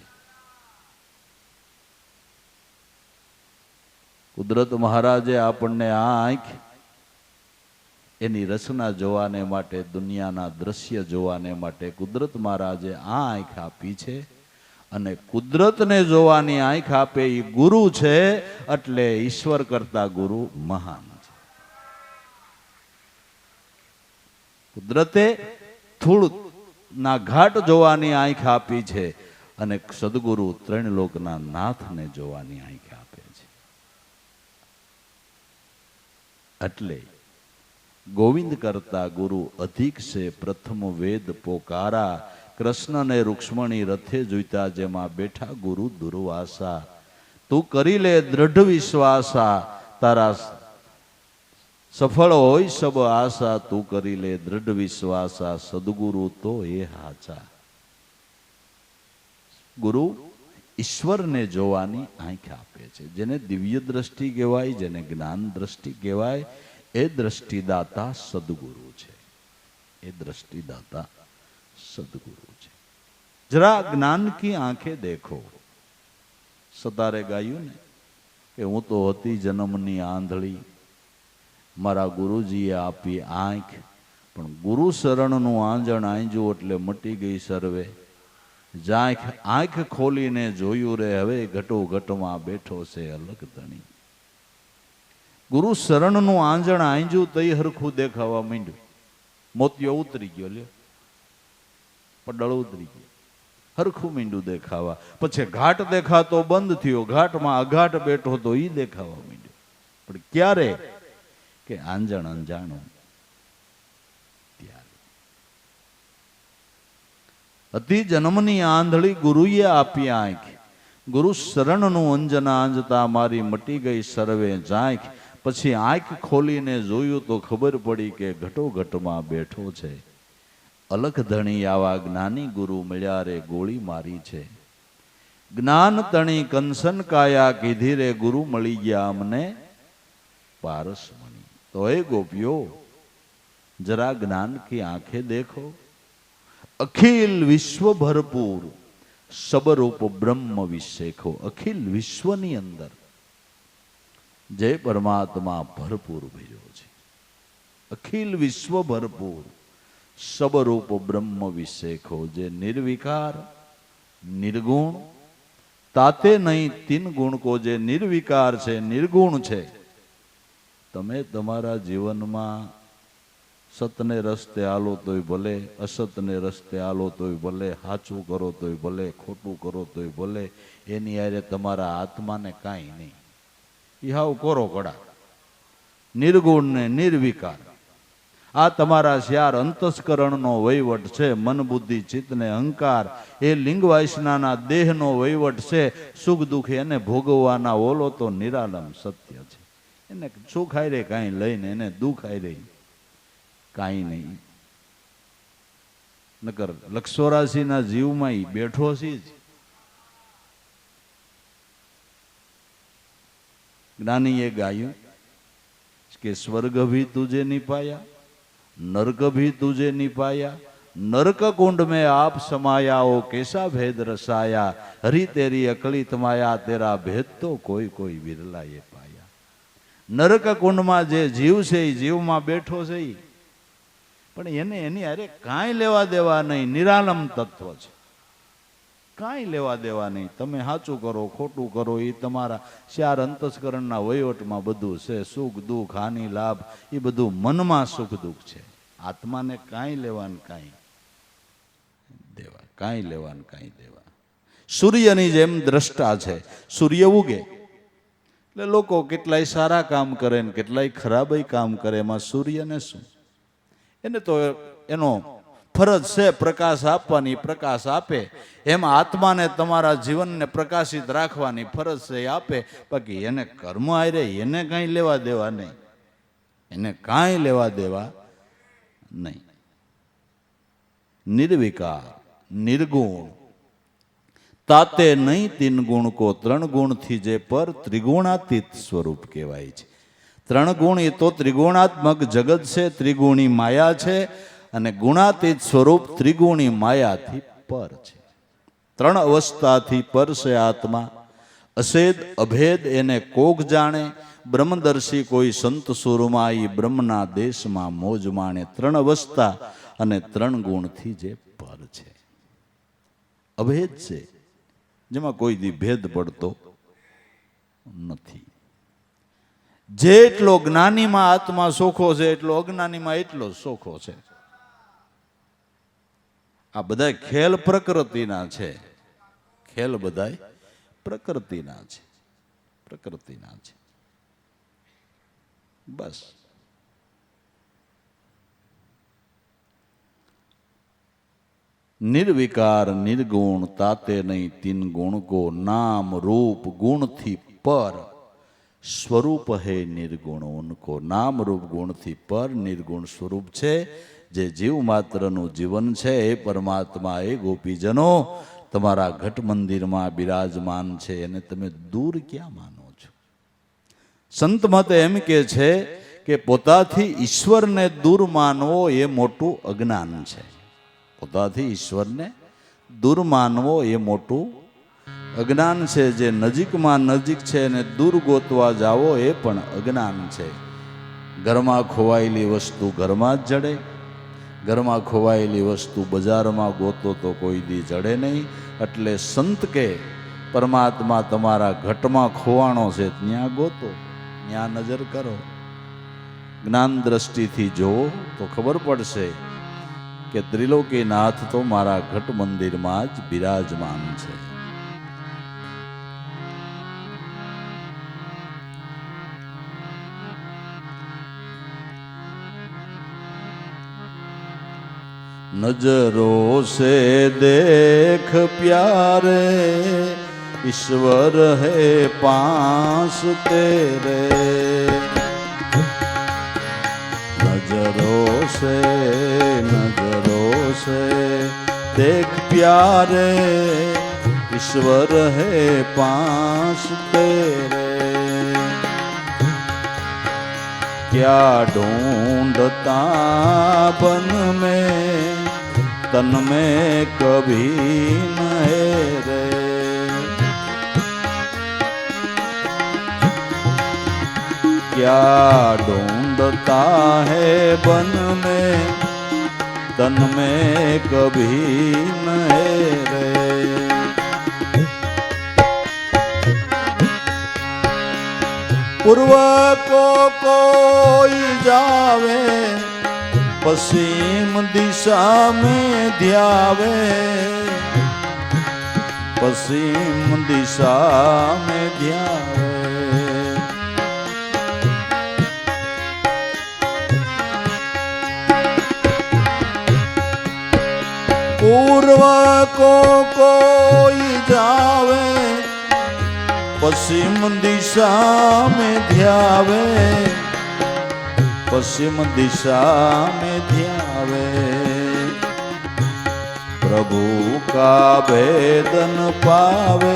કુદરત મહારાજે આપણને આ આંખ એની રચના જોવાને માટે, દુનિયાના દ્રશ્ય જોવાને માટે કુદરત મહારાજે આ આંખ આપી છે. અને કુદરતને જોવાની આંખ આપે એ ગુરુ છે, એટલે ઈશ્વર કરતા ગુરુ મહાન છે. કુદરતે થોડું ના ઘાટ જોવાની આંખ આપી છે, અને સદગુરુ ત્રણ લોકના નાથને જોવાની આંખ આપે છે. એટલે ગોવિંદ કરતા ગુરુ અધિક છે. પ્રથમ વેદ પોકારા, કૃષ્ણને રૂક્ષ્મણી રથે જોઈતા, જેમાં બેઠા ગુરુ દુર્વાસા. તું કરી લે દ્રઢ વિશ્વાસા, તારા સફળ હોય સબ આશા. તું કરી લે દ્રઢ વિશ્વાસા, સદગુરુ તો એ હાચા. ગુરુ ઈશ્વરને જોવાની આંખ આપે છે. જેને દિવ્ય દ્રષ્ટિ કહેવાય, જેને જ્ઞાન દ્રષ્ટિ કહેવાય, એ દ્રષ્ટિદાતા સદગુરુ છે. એ દ્રષ્ટિદાતા સદગુરુ છે. જરા જ્ઞાન કી આંખે દેખો. સતારે ગાયું ને કે હું તો હતી જન્મની આંધળી, મારા ગુરુજીએ આપી આંખ, પણ ગુરુ શરણનું આંજણ આંજ્યું એટલે મટી ગઈ સર્વે. આંખ ખોલીને જોયું રે, હવે ઘટો ઘટમાં બેઠો છે અલગ ધણી. ગુરુ શરણનું આંજણ આંજ્યું તઈ હરખું દેખાવા માંડ્યું. મોતિયો ઉતરી ગયો, લ્યો પડળ ઉતરી ગયો, હરખું માંડ્યું દેખાવા. પછી ઘાટ દેખાતો બંધ થયો, ઘાટમાં અઘાટ બેઠો તો ઈ દેખાવા માંડ્યો. પણ ક્યારે? કે આંજણ અંજાણું. અતિ જન્મની આંધળી ગુરુએ આપી આંખ, ગુરુ શરણનું અંજના આંજતા મારી મટી ગઈ સર્વે ઝાંખ. પછી આંખ ખોલીને જોયું તો ખબર પડી કે ઘટો ઘટમાં બેઠો છે અલખ ધણી. આવા જ્ઞાની ગુરુ મળ્યા રે ગોળી મારી છે. જ્ઞાન તણી કંસન કાયા, કીધી રે ગુરુ મળી ગયા અમને પારસ મણી. તો એ ગોપીઓ જરા જ્ઞાન કી આંખે દેખો. અખિલ વિશ્વ ભરપૂર સબરૂપ બ્રહ્મ વિશેખો. અખિલ વિશ્વની અંદર જે પરમાત્મા ભરપૂર ભર્યો છે. અખિલ વિશ્વ ભરપૂર સબરૂપ બ્રહ્મ વિશેખો. જે નિર્વિકાર નિર્ગુણ, તાતે નહીં તીન ગુણ કો. જે નિર્વિકાર છે, નિર્ગુણ છે. તમે તમારા જીવનમાં સતને રસ્તે હાલો તોય ભલે, અસતને રસ્તે હાલો તોય ભલે, સાચું કરો તોય ભલે, ખોટું કરો તોય ભલે, એની હારે તમારા આત્માને કાંઈ નહીં. એ હાવ કોરો કડા, નિર્ગુણ ને નિર્વિકાર. આ તમારા ચાર અંતસ્કરણનો વહીવટ છે. મન બુદ્ધિ ચિત્ત ને અહંકાર એ લિંગ વાસનાના દેહનો વહીવટ છે. સુખ દુઃખ એને ભોગવવાના ઓલો તો નિરાલમ સત્ય છે. એને સુખ હારે કાંઈ લઈને, એને દુઃખ હારે કાંઈ નહીં. નકર લક્ષોરાશીના જીવમાં ઈ બેઠો છે જ. જ્ઞાનીએ ગાયું કે સ્વર્ગ ભી તુજે નહીં પાયા, नरक भी तुझे नहीं पाया, नरक कुंड में आप समाया, हो कैसा भेद रसाया, हरि तेरी अकलित माया, तेरा भेद तो कोई कोई विरला ये पाया. नरक कुंड में जे जीव से जीव में बैठो से पण एने एनी अरे काई लेवा देवा नहीं. निरालम तत्व छे, काई लेवा देवा नहीं. तमे साचुं करो खोटुं करो ए तमारा चार अंतस्करणना वहीवटमां बधुं छे. सुख दुख हानि लाभ ए बधुं मनमा सुख दुख छे. आत्माने काई लेवा ने काई देवा, काई लेवा ने काई देवा. सूर्यनी जेम द्रष्टा छे. सूर्य उगे એટલે લોકો કેટલાય સારા કામ કરે ને કેટલાય ખરાબય કામ કરે. એમાં સૂર્યને શું? એને તો એનો ફરજ છે પ્રકાશ આપવાની, પ્રકાશ આપે. એમ આત્માને તમારા જીવનને પ્રકાશિત રાખવાની ફરજ છે, એ આપે. બાકી એને કર્મ આરે એને કાંઈ લેવા દેવા નહીં, એને કાંઈ લેવા દેવા નહીં. निर्विकार निर्गुण ताते नहीं तीन गुण को त्रण गुण थी जे पर त्रिगुणातीत स्वरूप कहेवाय छे। त्रण गुण ए तो त्रिगुणात्मक जगत से त्रिगुणी माया छे अने गुणातीत स्वरूप त्रिगुणी माया थी पर छे। त्रण अवस्था थी पर से आत्मा असेद अभेद एने कोक जाने। ब्रह्मदर्शी कोई संत सुरमाई ब्रह्मना देश में मोज माणे। त्रण अवस्था अने त्रण गुण थी जे पर छे। अभेद छे જેમાં કોઈ દી ભેદ પડતો નથી. જેટલો જ્ઞાનીમાં આત્મા સોખો છે એટલો અજ્ઞાનીમાં એટલો સોખો છે. આ બધા ખેલ પ્રકૃતિના છે. ખેલ બધા પ્રકૃતિના છે. પ્રકૃતિના છે. બસ. निर्विकार निर्गुण ताते नहीं तीन गुण को नाम रूप गुण थी पर स्वरूप है निर्गुण उनको. नाम रूप गुण थी पर निर्गुण स्वरूप छे. जे जीव मात्र नु जीवन छे ए परमात्मा ए गोपीजनो तमारा घट मंदिर में बिराजमान छे एने तमे दूर क्या मानो छो. संत मत एम के छे के पोताथी ईश्वर ने दूर मानवो ए मोटू अज्ञान छे. પોતાથી ઈશ્વરને દૂર માનવો એ મોટું અજ્ઞાન છે. જે નજીકમાં નજીક છે અને દૂર ગોતવા જાવો એ પણ અજ્ઞાન છે. ઘરમાં ખોવાયેલી વસ્તુ ઘરમાં જ જડે. ઘરમાં ખોવાયેલી વસ્તુ બજારમાં ગોતો તો કોઈ દી જડે નહીં. એટલે સંત કે પરમાત્મા તમારા ઘટમાં ખોવાણો છે ત્યાં ગોતો, ત્યાં નજર કરો. જ્ઞાન દ્રષ્ટિથી જોવો તો ખબર પડશે કે ત્રિલોકીનાથ તો મારા ઘટ મંદિરમાં જ બિરાજમાન છે. नजरों से देख प्यारे ईश्वर है पास तेरे. नजरों से देख प्यारे ईश्वर है पास तेरे. क्या ढूंढता बन में तन में कभी न है रे. क्या ढूंढता है बन में तन में कभी न है रे. पूर्व को कोई जावे पश्चिम दिशा में ध्यावे. पश्चिम दिशा में ध्यावे. पूर्व को कोई जावे पश्चिम दिशा में ध्यावे. पश्चिम दिशा में ध्यावे. प्रभु का भेदन पावे.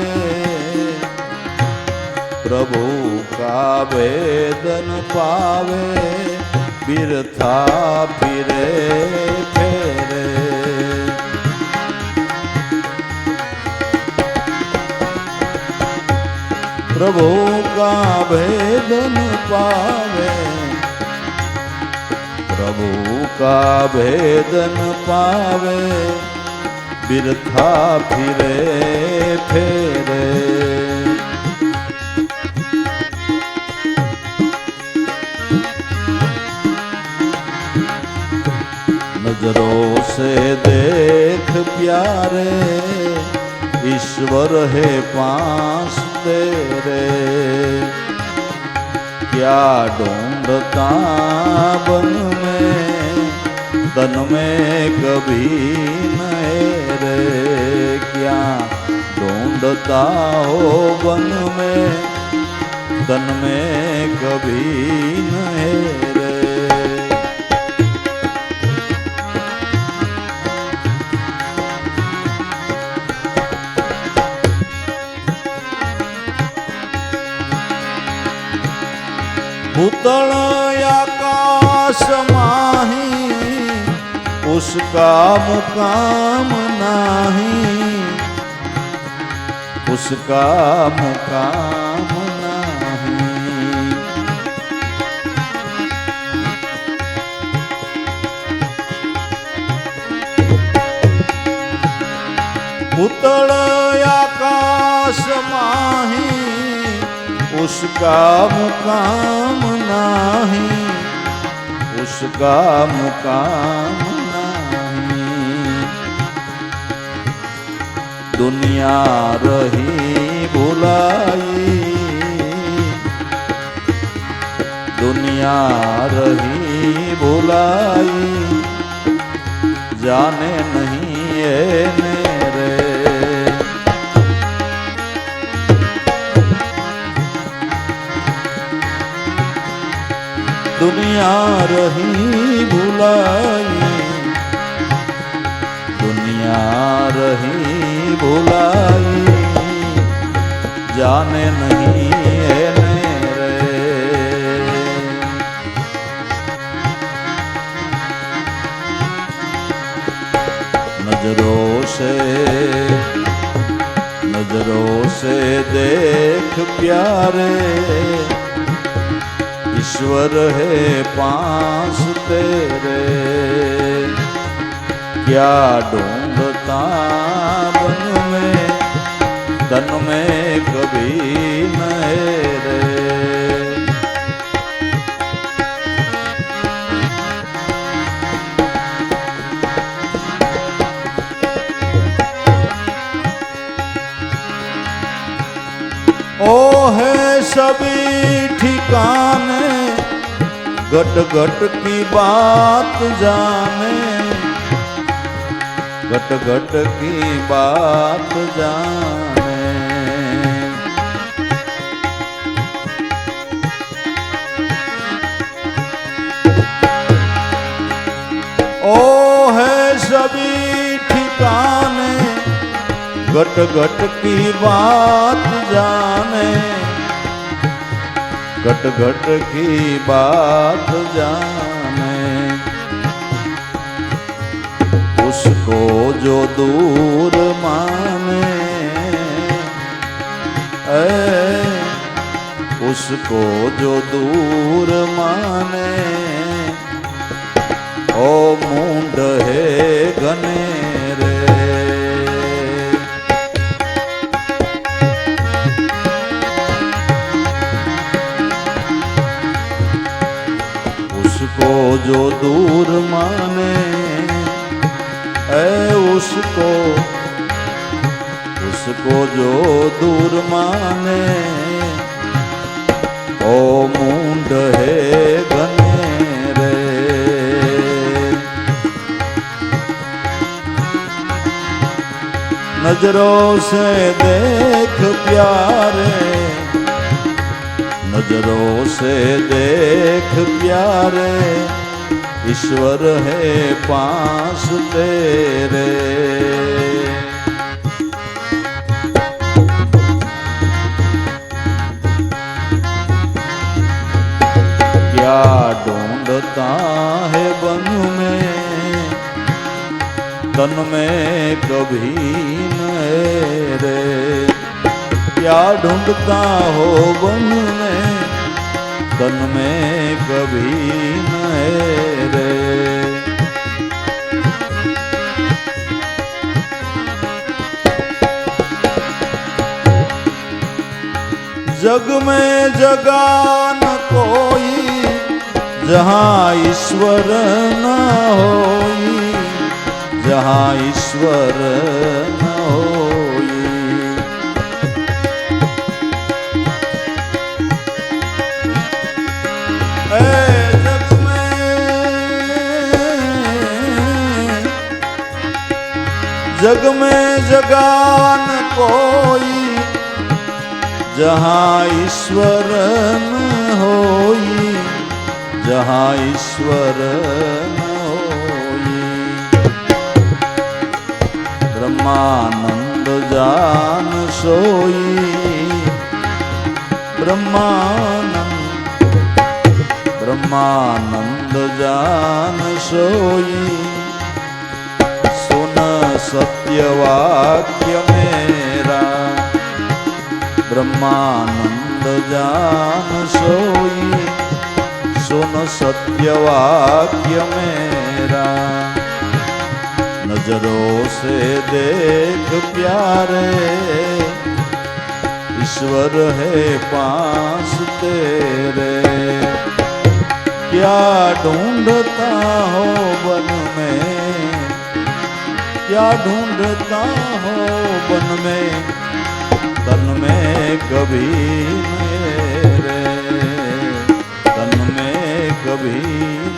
प्रभु का भेदन पावे. बिरथा फिरे फेरे. प्रभु का भेदन पावे. प्रभु का भेदन पावे. बिरथा फिरे फेरे. नजरों से देख प्यारे ईश्वर है पास तेरे. क्या ढूंढता बन में तन में कभी न है रे. क्या ढूंढता हो बन में तन में कभी न है रे. भूतल आकाश माही उसका मुकाम नाही. उसका मुकाम नाही. भूतल आकाश समाही उसका मुकाम नाही, उसका मुकाम नहीं। दुनिया रही भुलाई, दुनिया रही भुलाई, जाने नहीं ये मेरे। दुनिया रही भुलाई, दुनिया रही भुलाई, जाने नहीं है मेरे। नजरों से देख प्यारे, ईश्वर है पास तेरे। क्या ढूंढता बन में तन में कभी न रे। ओ है सभी ठिकाने, घट घट की बात जाने, घट घट की बात जाने। ओ है सभी ठिकाने, घट घट की बात जाने, घट घट की बात जाने। उसको जो दूर माने, उसको जो दूर माने, ओ मूंड है घनेरे। उसको जो दूर माने, उसको जो दूर माने, ओ मूंड है घनेरे। नजरों से देख प्यारे, नजरों से देख प्यारे, ईश्वर है पास तेरे। क्या ढूंढता है बन में तन में कभी न रे। क्या ढूंढता हो बन में तन में कभी न रे। जग में जगा न कोई जहाँ ईश्वर न होई, जहाँ ईश्वर न होई। जग में जगा न कोई जहाँ ईश्वर न होई, जहाँ ईश्वर न होई। ब्रह्मानंद जान सोई, ब्रह्मानंद जान सोई। सुन सत्य वाक्य मेरा, ब्रह्मानंद जान सोई। सुन सत्य वाक्य मेरा, नजरों से देख प्यारे, ईश्वर है पास तेरे, क्या ढूंढता हो वन में, क्या ढूंढता हो वन में, तन में कभी मेरे, तन में कभी मेरे।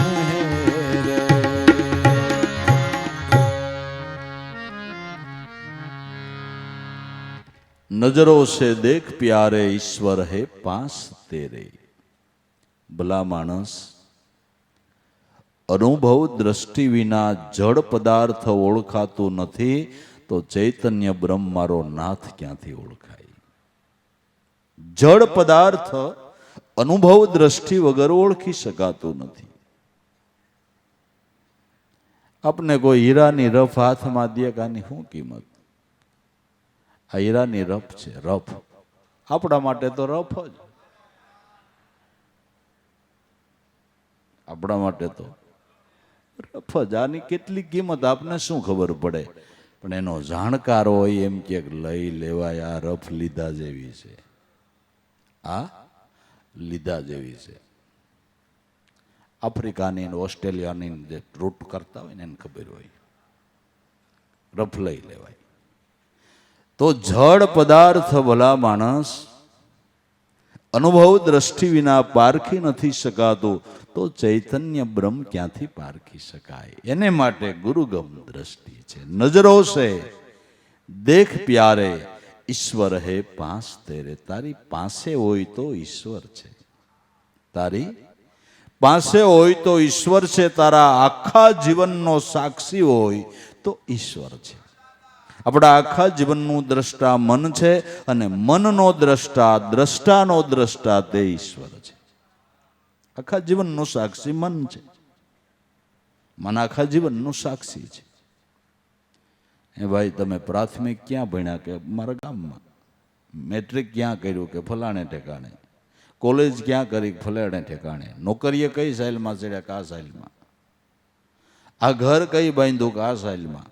नजरों से देख प्यारे ईश्वर है पास तेरे। भला मानस अनुभव दृष्टि विना जड़ पदार्थ ओळखातो नथी तो चैतन्य ब्रह्म मारो नाथ क्यांथी ओळखाय। जड़ पदार्थ अनुभव दृष्टि वगर ओळखी शकातो नथी। आपने कोई हीरानी रफ हाथ में दे कानी शू किंमत? आ हीरानी रफ छे, रफ आपड़ा माटे तो रफ ज, आपड़ा माटे तो रफ ज। आनी केटली किंमत आपने शू खबर पड़े? पण एनो जाणकार होय एम के लई लेवाय, आ रफ लीधा जेवी छे, आ लीधा जेवी छे। आफ्रिकानी ऑस्ट्रेलियानी जे रूट करता होय ने खबर होय रफ लई लेवाय। तो जड़ पदार्थ भला मानस अनुभव दृष्टि विना पारखी नहीं शकातो तो चैतन्य ब्रह्म क्यांथी पारखी शकाय? एने माटे गुरुगम दृष्टि छे। नजरों से देख प्यारे ईश्वर है पास तेरे। तारी पासे होय तो ईश्वर छे, तारी पासे होय तो ईश्वर छे, तारा आखा जीवननो साक्षी होय तो ईश्वर छे। अपना आखा जीवननु द्रष्टा मन छे अने मननो द्रष्टा, द्रष्टानो द्रष्टा ते ईश्वर छे। आखा जीवननो साक्षी मन छे, मन आखा जीवननो साक्षी छे। ए भाई तमे प्राथमिक क्या भण्या? के मारा गाममां। मेट्रिक क्या कर्युं? के फलाणे ठेकाणे। कॉलेज क्या करी? फलाणे ठेकाणे। नौकरीए कई साइलमां चड्या? का साइलमां। आ घर कई बांध्युं? का साइलमां।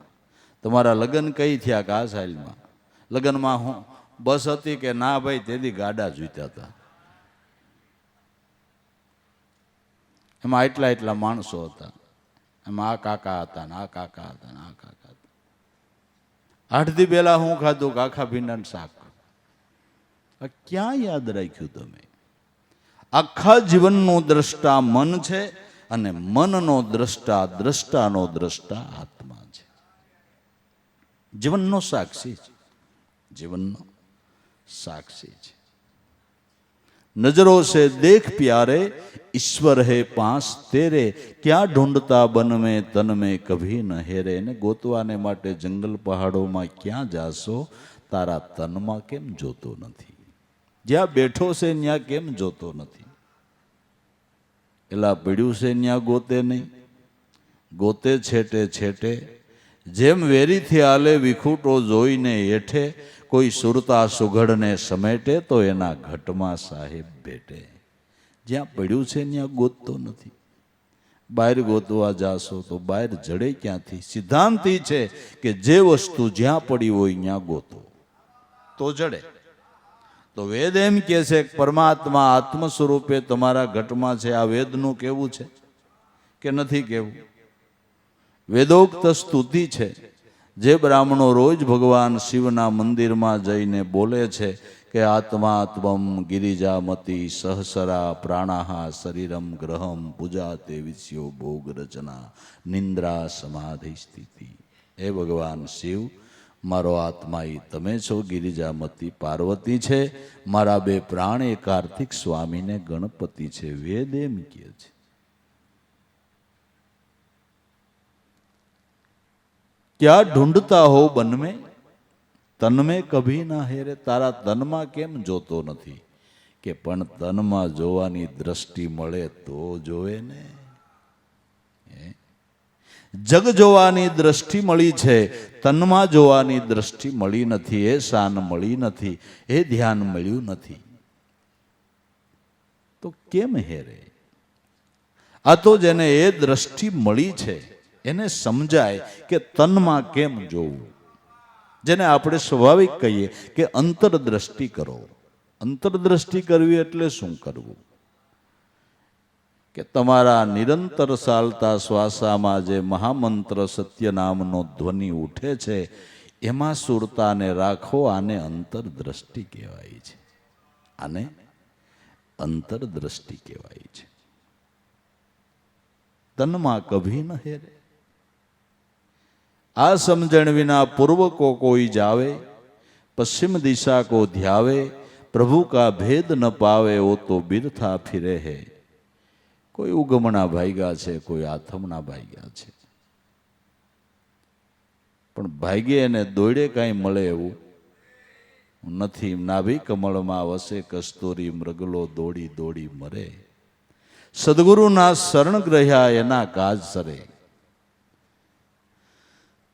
तमारा लग्न कई थया? का साइलमां। लग्न में हूँ बस हती के ना भाई तेदी गाडा जोईता था। एमां एटला एटला माणसो हता, एमां आ काका हता ने आ काका हता ने आ काका हता। 8 दी पहेला हूँ खाधुं? आखा भींडानुं शाक। क्या याद राख्युं तमे? आखा जीवननो द्रष्टा मन छे अने मननो द्रष्टा, द्रष्टानो द्रष्टा आत्मा छे। जीवननो साक्षी, जीवननो साक्षी छे। नजरों से देख प्यारे ईश्वर है पास तेरे, क्या ढूंढता बन में तन में कभी न हेरे। ने गोतवाने माटे जंगल पहाड़ों में क्या जासो, तारा तन में केम जोतो नथी? ज्या बैठो से न्या केम जोतो नथी? एला पड्યું છે न्या गोते नहीं, गोते छेटे छेटे। जेम वेरी थी आले विखूटो जोईने हेठे, कोई सुरता सुघड़ने समेटे तो एना घटमा साहेब बेटे। ज्यां पड्યું છે न्या गोततो नथी। बाहर गोतवा जाशो तो बाहर जड़े क्यांथी? सिद्धांत ई छे के जे वस्तु ज्यां पड़ी होय न्या गोतो तो जड़े। तो वेद एम कहे छे परमात्मा आत्म स्वरूपे तमारा घटमा छे। आ वेदनुं केवुं छे के नथी केवुं? वेदोक्त स्तुति छे। जे ब्राह्मणो रोज भगवान शिवना मंदिर में जईने बोले छे के आत्मा त्वम गिरिजामती सहसरा प्राणाहा शरीरम ग्रहम पूजा ते विष्यो भोग रचना निंद्रा समाधि स्थिति। हे भगवान शिव, मारो आत्मा ई तमे छो, गिरिजामती पार्वती छे, मारा बे प्राण एक कार्तिक स्वामी ने गणपति छे। वेद एम कहे छे। क्या ढूंढता हो बन में तन में कभी ना हेरे। तारा तन में केम जोतो नथी? के पण तन में जोवानी दृष्टि मळे तो जोवे ने। जग जोवानी दृष्टि मळी छे, तन में जोवानी दृष्टि मळी नथी। ए शान मळी नथी, ए ध्यान मळ्युं नथी, तो केम हेरे? आ तो जेने ए दृष्टि मळी छे एने समजाय के तन में केम जोवुं। जेने आपणे स्वाभाविक कहीए के अंतरदृष्टि करो। અંતરદ્રષ્ટિ કરવી એટલે શું કરવું? કે તમારા નિરંતર ચાલતા શ્વાસામાં જે મહામંત્ર સત્ય નામનો ધ્વનિ ઉઠે છે એમાં સુરતાને રાખો. આને અંતરદ્રષ્ટિ કહેવાય છે. આને અંતરદ્રષ્ટિ કહેવાય છે. તનમાં કભી ન હેરે. આ સમજણ વિના પૂર્વ કો કોઈ જાવે, પશ્ચિમ દિશા કો ધ્યાવે, પ્રભુ કા ભેદ ન પાવે ઓ તો બિરથા ફિરે હે. કોઈ ઉગમણા ભાગ્યા છે, કોઈ આથમણા ભાગ્યા છે, પણ ભાગ્યે એને દોડે કાંઈ મળે એવું નથી. નાભી કમળમાં વસે કસ્તુરી, મૃગલો દોડી દોડી મરે. સદગુરુના શરણ ગ્રહ્યા એના કાજ સરે.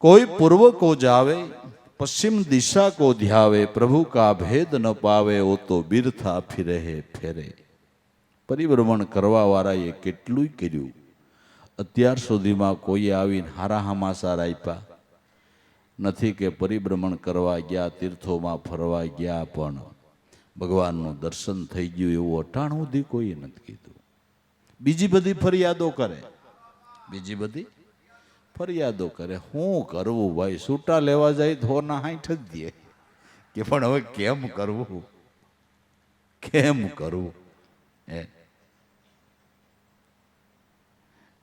કોઈ પૂર્વ કો જાવે, પશ્ચિમ દિશા કો ધ્યાવે, પ્રભુ કા ભેદ ન પાવે ઓ તો બિરથા ફિરે હે ફેરે. પરિભ્રમણ કરવા વાળાએ કેટલું કર્યું. અત્યાર સુધીમાં કોઈએ આવીને હારા સમાચાર આપ્યા નથી કે પરિભ્રમણ કરવા ગયા, તીર્થોમાં ફરવા ગયા, પણ ભગવાનનું દર્શન થઈ ગયું એવું અટાણ સુધી કોઈએ નથી કીધું. બીજી બધી ફરિયાદો કરે, બીજી બધી ફરિયાદો કરે. શું કરવું ભાઈ? છૂટા લેવા જાય તો ના હાઈઠ જ દે કે પણ હવે કેમ કરવું, કેમ કરવું?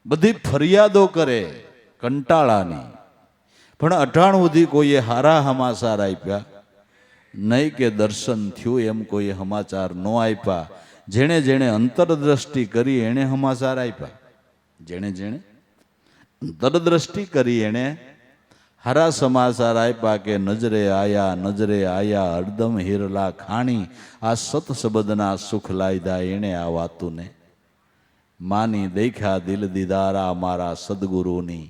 બધી ફરિયાદો કરે કંટાળાની, પણ અટાણ સુધી કોઈએ હારા સમાચાર આપ્યા નહીં કે દર્શન થયું એમ કોઈએ સમાચાર ન આપ્યા. જેણે જેણે અંતરદ્રષ્ટિ કરી એણે સમાચાર આપ્યા. જેણે જેણે અંતરદ્રષ્ટિ કરી એણે હારા સમાચાર આપ્યા કે નજરે આયા હરદમ હિરલા ખાણી. આ સત શબ્દના સુખ લાયદા એણે આ વાતુને માની. દેખ્યા દિલ દીદારા મારા સદગુરુની,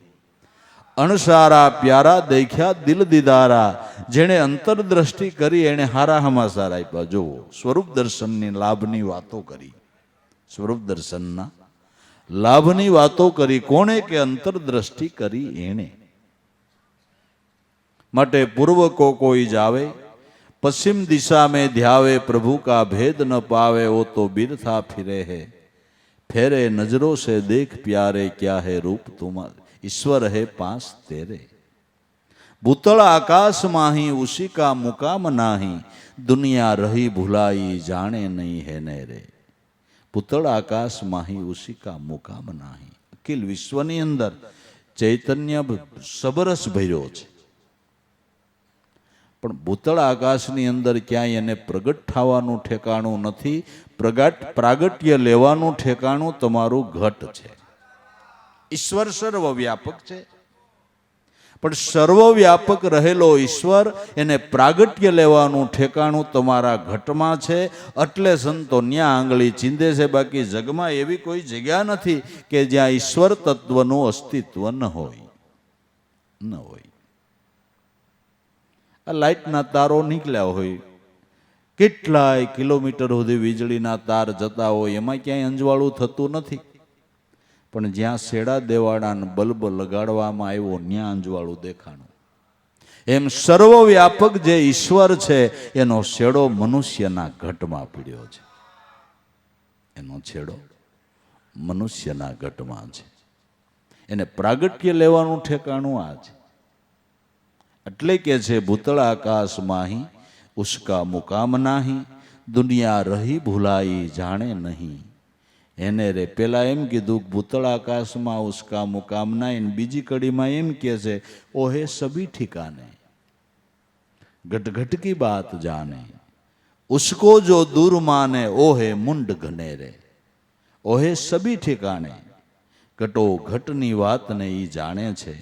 અણસારા પ્યારા દેખ્યા દિલ દીદારા. જેણે અંતરદ્રષ્ટિ કરી એણે હારા સમાચાર આપ્યા. જુઓ, સ્વરૂપ દર્શનની લાભની વાતો કરી, સ્વરૂપ દર્શનના લાભની વાતો કરી. કોણે? કે અંતરદ્રષ્ટિ કરી એણે. માટે પૂર્વ કો કોઈ જાવે, પશ્ચિમ દિશા में ध्यावे, प्रभु का भेद न पावे वो तो बिरथा फिरे है. फेरे नजरों से देख प्यारे क्या है रूप तुम्हारा, ईश्वर है पास तेरे. भूतल आकाश माही उसी का मुकाम नाही, दुनिया रही भुलाई जाने नहीं है नेरे. ભૂતળ આકાશમાં ઉસી કા મુકામ નાહી. અખિલ વિશ્વની અંદર ચૈતન્ય સબરસ ભર્યો છે, પણ ભૂતળ આકાશની અંદર ક્યાંય એને પ્રગટ થવાનું ઠેકાણું નથી. પ્રાગટ્ય લેવાનું ઠેકાણું તમારું ઘટ છે. ઈશ્વર સર્વવ્યાપક છે, પણ સર્વવ્યાપક રહેલો ઈશ્વર એને પ્રાગટ્ય લેવાનું ઠેકાણું તમારા ઘટમાં છે. એટલે સંતો ન્યા આંગળી ચીંધે છે. બાકી જગમાં એવી કોઈ જગ્યા નથી કે જ્યાં ઈશ્વર તત્વનું અસ્તિત્વ ન હોય, ન હોય. આ લાઇટના તારો નીકળ્યા હોય, કેટલાય કિલોમીટર સુધી વીજળીના તાર જતા હોય, એમાં ક્યાંય અંજવાળું થતું નથી. પણ જ્યાં શેડા દેવાડાને બલ્બ લગાડવામાં આવ્યો ત્યાં અંજવાળું દેખાણું. એમ સર્વવ્યાપક જે ઈશ્વર છે એનો છેડો મનુષ્યના ઘટમાં પીડ્યો છે. એનો છેડો મનુષ્યના ઘટમાં છે. એને પ્રાગટ્ય લેવાનું ઠેકાણું આ છે. એટલે કે છે ભૂતળ આકાશ માહી ઉસકા મુકામ નાહી, દુનિયા રહી ભૂલાઈ જાણે નહીં એને રે. પેલા એમ કીધું ભૂતળ આકાશમાં ઉસકા મુકામ નાહી, બીજી કડીમાં એમ કે છે ઓહે સભી ઠિકાને, ઘટ ઘટ કી બાત જાને, ઉસકો જો દૂર માને ઓહે મુંડ ઘને રે. ઓહે સભી ઠિકાણે, ઘટો ઘટની વાતને ઈ જાણે છે,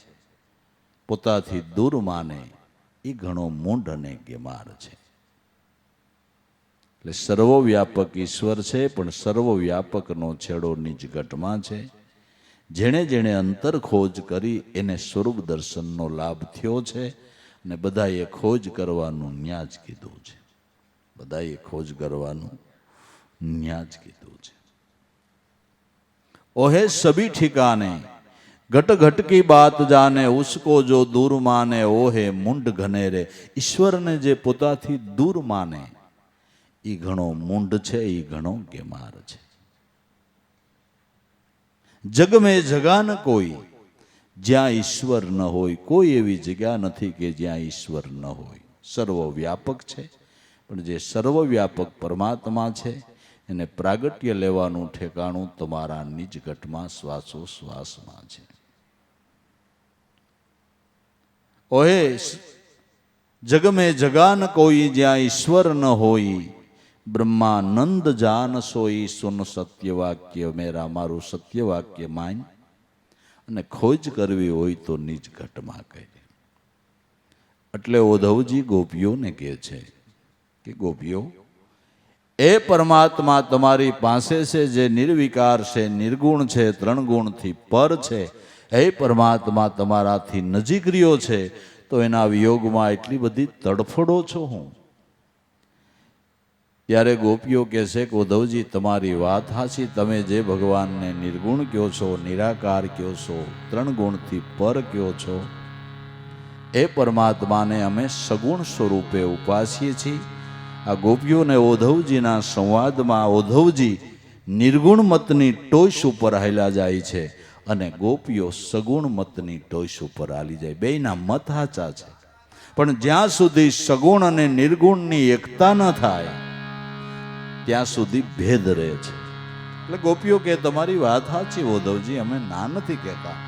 પોતાથી દૂર માને એ ઘણો મૂંઢ અને ગેમાર છે. એટલે સર્વવ્યાપક ઈશ્વર છે, પણ સર્વવ્યાપકનો છેડો નિજ ઘટમાં છે. જેણે જેણે અંતર ખોજ કરી એને સ્વરૂપ દર્શનનો લાભ થયો છે. અને બધાએ ખોજ કરવાનું ન્યા જ કીધું છે. બધાએ ખોજ કરવાનું ન્યા જ કીધું છે. ઓહે સભી ઠિકાને, ઘટ ઘટ કી બાત જાને, ઉસકો જો દૂર માને ઓહે મુંડ ઘને રે. ઈશ્વરને જે પોતાથી દૂર માને એ ઘણો મૂંઢ છે, એ ઘણો ગેમાર છે. જગ મેં જગા ન કોઈ જ્યાં ઈશ્વર ન હોય. કોઈ એવી જગ્યા નથી કે જ્યાં ઈશ્વર ન હોય. સર્વવ્યાપક છે, પણ જે સર્વવ્યાપક પરમાત્મા છે એને પ્રાગટ્ય લેવાનું ઠેકાણું તમારા નિજ ઘટમાં શ્વાસોશ્વાસમાં છે. ઓહે જગ મેં જગા ન કોઈ જ્યાં ઈશ્વર ન હોય. બ્રહ્માનંદ જાન સોઈ સુન સત્ય વાક્ય મેરા. મારું સત્ય વાક્ય માન અને ખોજ કરવી હોય તો નિજ ઘટમાં કહે. એટલે ઉદ્ધવજી ગોપીઓને કહે છે કે ગોપીઓ, એ પરમાત્મા તમારી પાસે છે જે નિર્વિકાર છે, નિર્ગુણ છે, ત્રણ ગુણથી પર છે. એ પરમાત્મા તમારાથી નજીક રહ્યો છે તો એના વિયોગમાં એટલી બધી તડફડો છો હું. ત્યારે ગોપીઓ કહે છે કે ઉદ્ધવજી તમારી વાત હાચી. તમે જે ભગવાનને નિર્ગુણ કહો છો, નિરાકાર કહો છો, ત્રણ ગુણથી પર કહો છો, એ પરમાત્માને અમે સગુણ સ્વરૂપે ઉપાસીએ છીએ. આ ગોપીઓને ઉદ્ધવજીના સંવાદમાં ઉદ્ધવજી નિર્ગુણ મતની ટોચ ઉપર હાલ્યા જાય છે અને ગોપીઓ સગુણ મતની ટોચ ઉપર હાલી જાય. બેયના મત હાચા છે, પણ જ્યાં સુધી સગુણ અને નિર્ગુણની એકતા ન થાય ત્યાં સુધી ભેદ રહે છે. એટલે ગોપીઓ કે તમારી વાત સાચી ઉદ્ધવજી, અમે ના નથી કહેતા.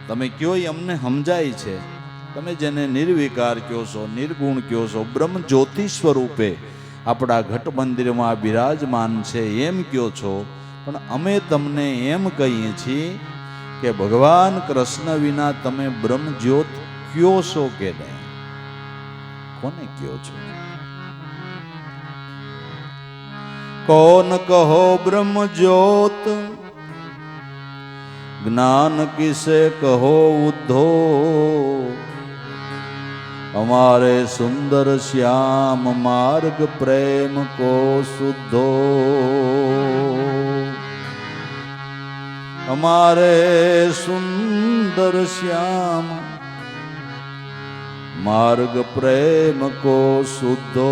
તમે કયો એ અમને સમજાય છે. તમે જેને નિર્વિકાર કહો છો, નિર્ગુણ કહો છો, બ્રહ્મ જ્યોતિ સ્વરૂપે આપણા ઘટ મંદિરમાં બિરાજમાન છે એમ કહો છો. પણ અમે તમને એમ કહીએ છીએ કે ભગવાન કૃષ્ણ વિના તમે બ્રહ્મ જ્યોત કયો છો કે નહીં? કોને કયો છો? कौन कहो ब्रह्म ज्योत ज्ञान किसे कहो उद्धो. हमारे सुंदर श्याम मार्ग प्रेम को शुद्धो. हमारे सुंदर श्याम मार्ग प्रेम को शुद्धो.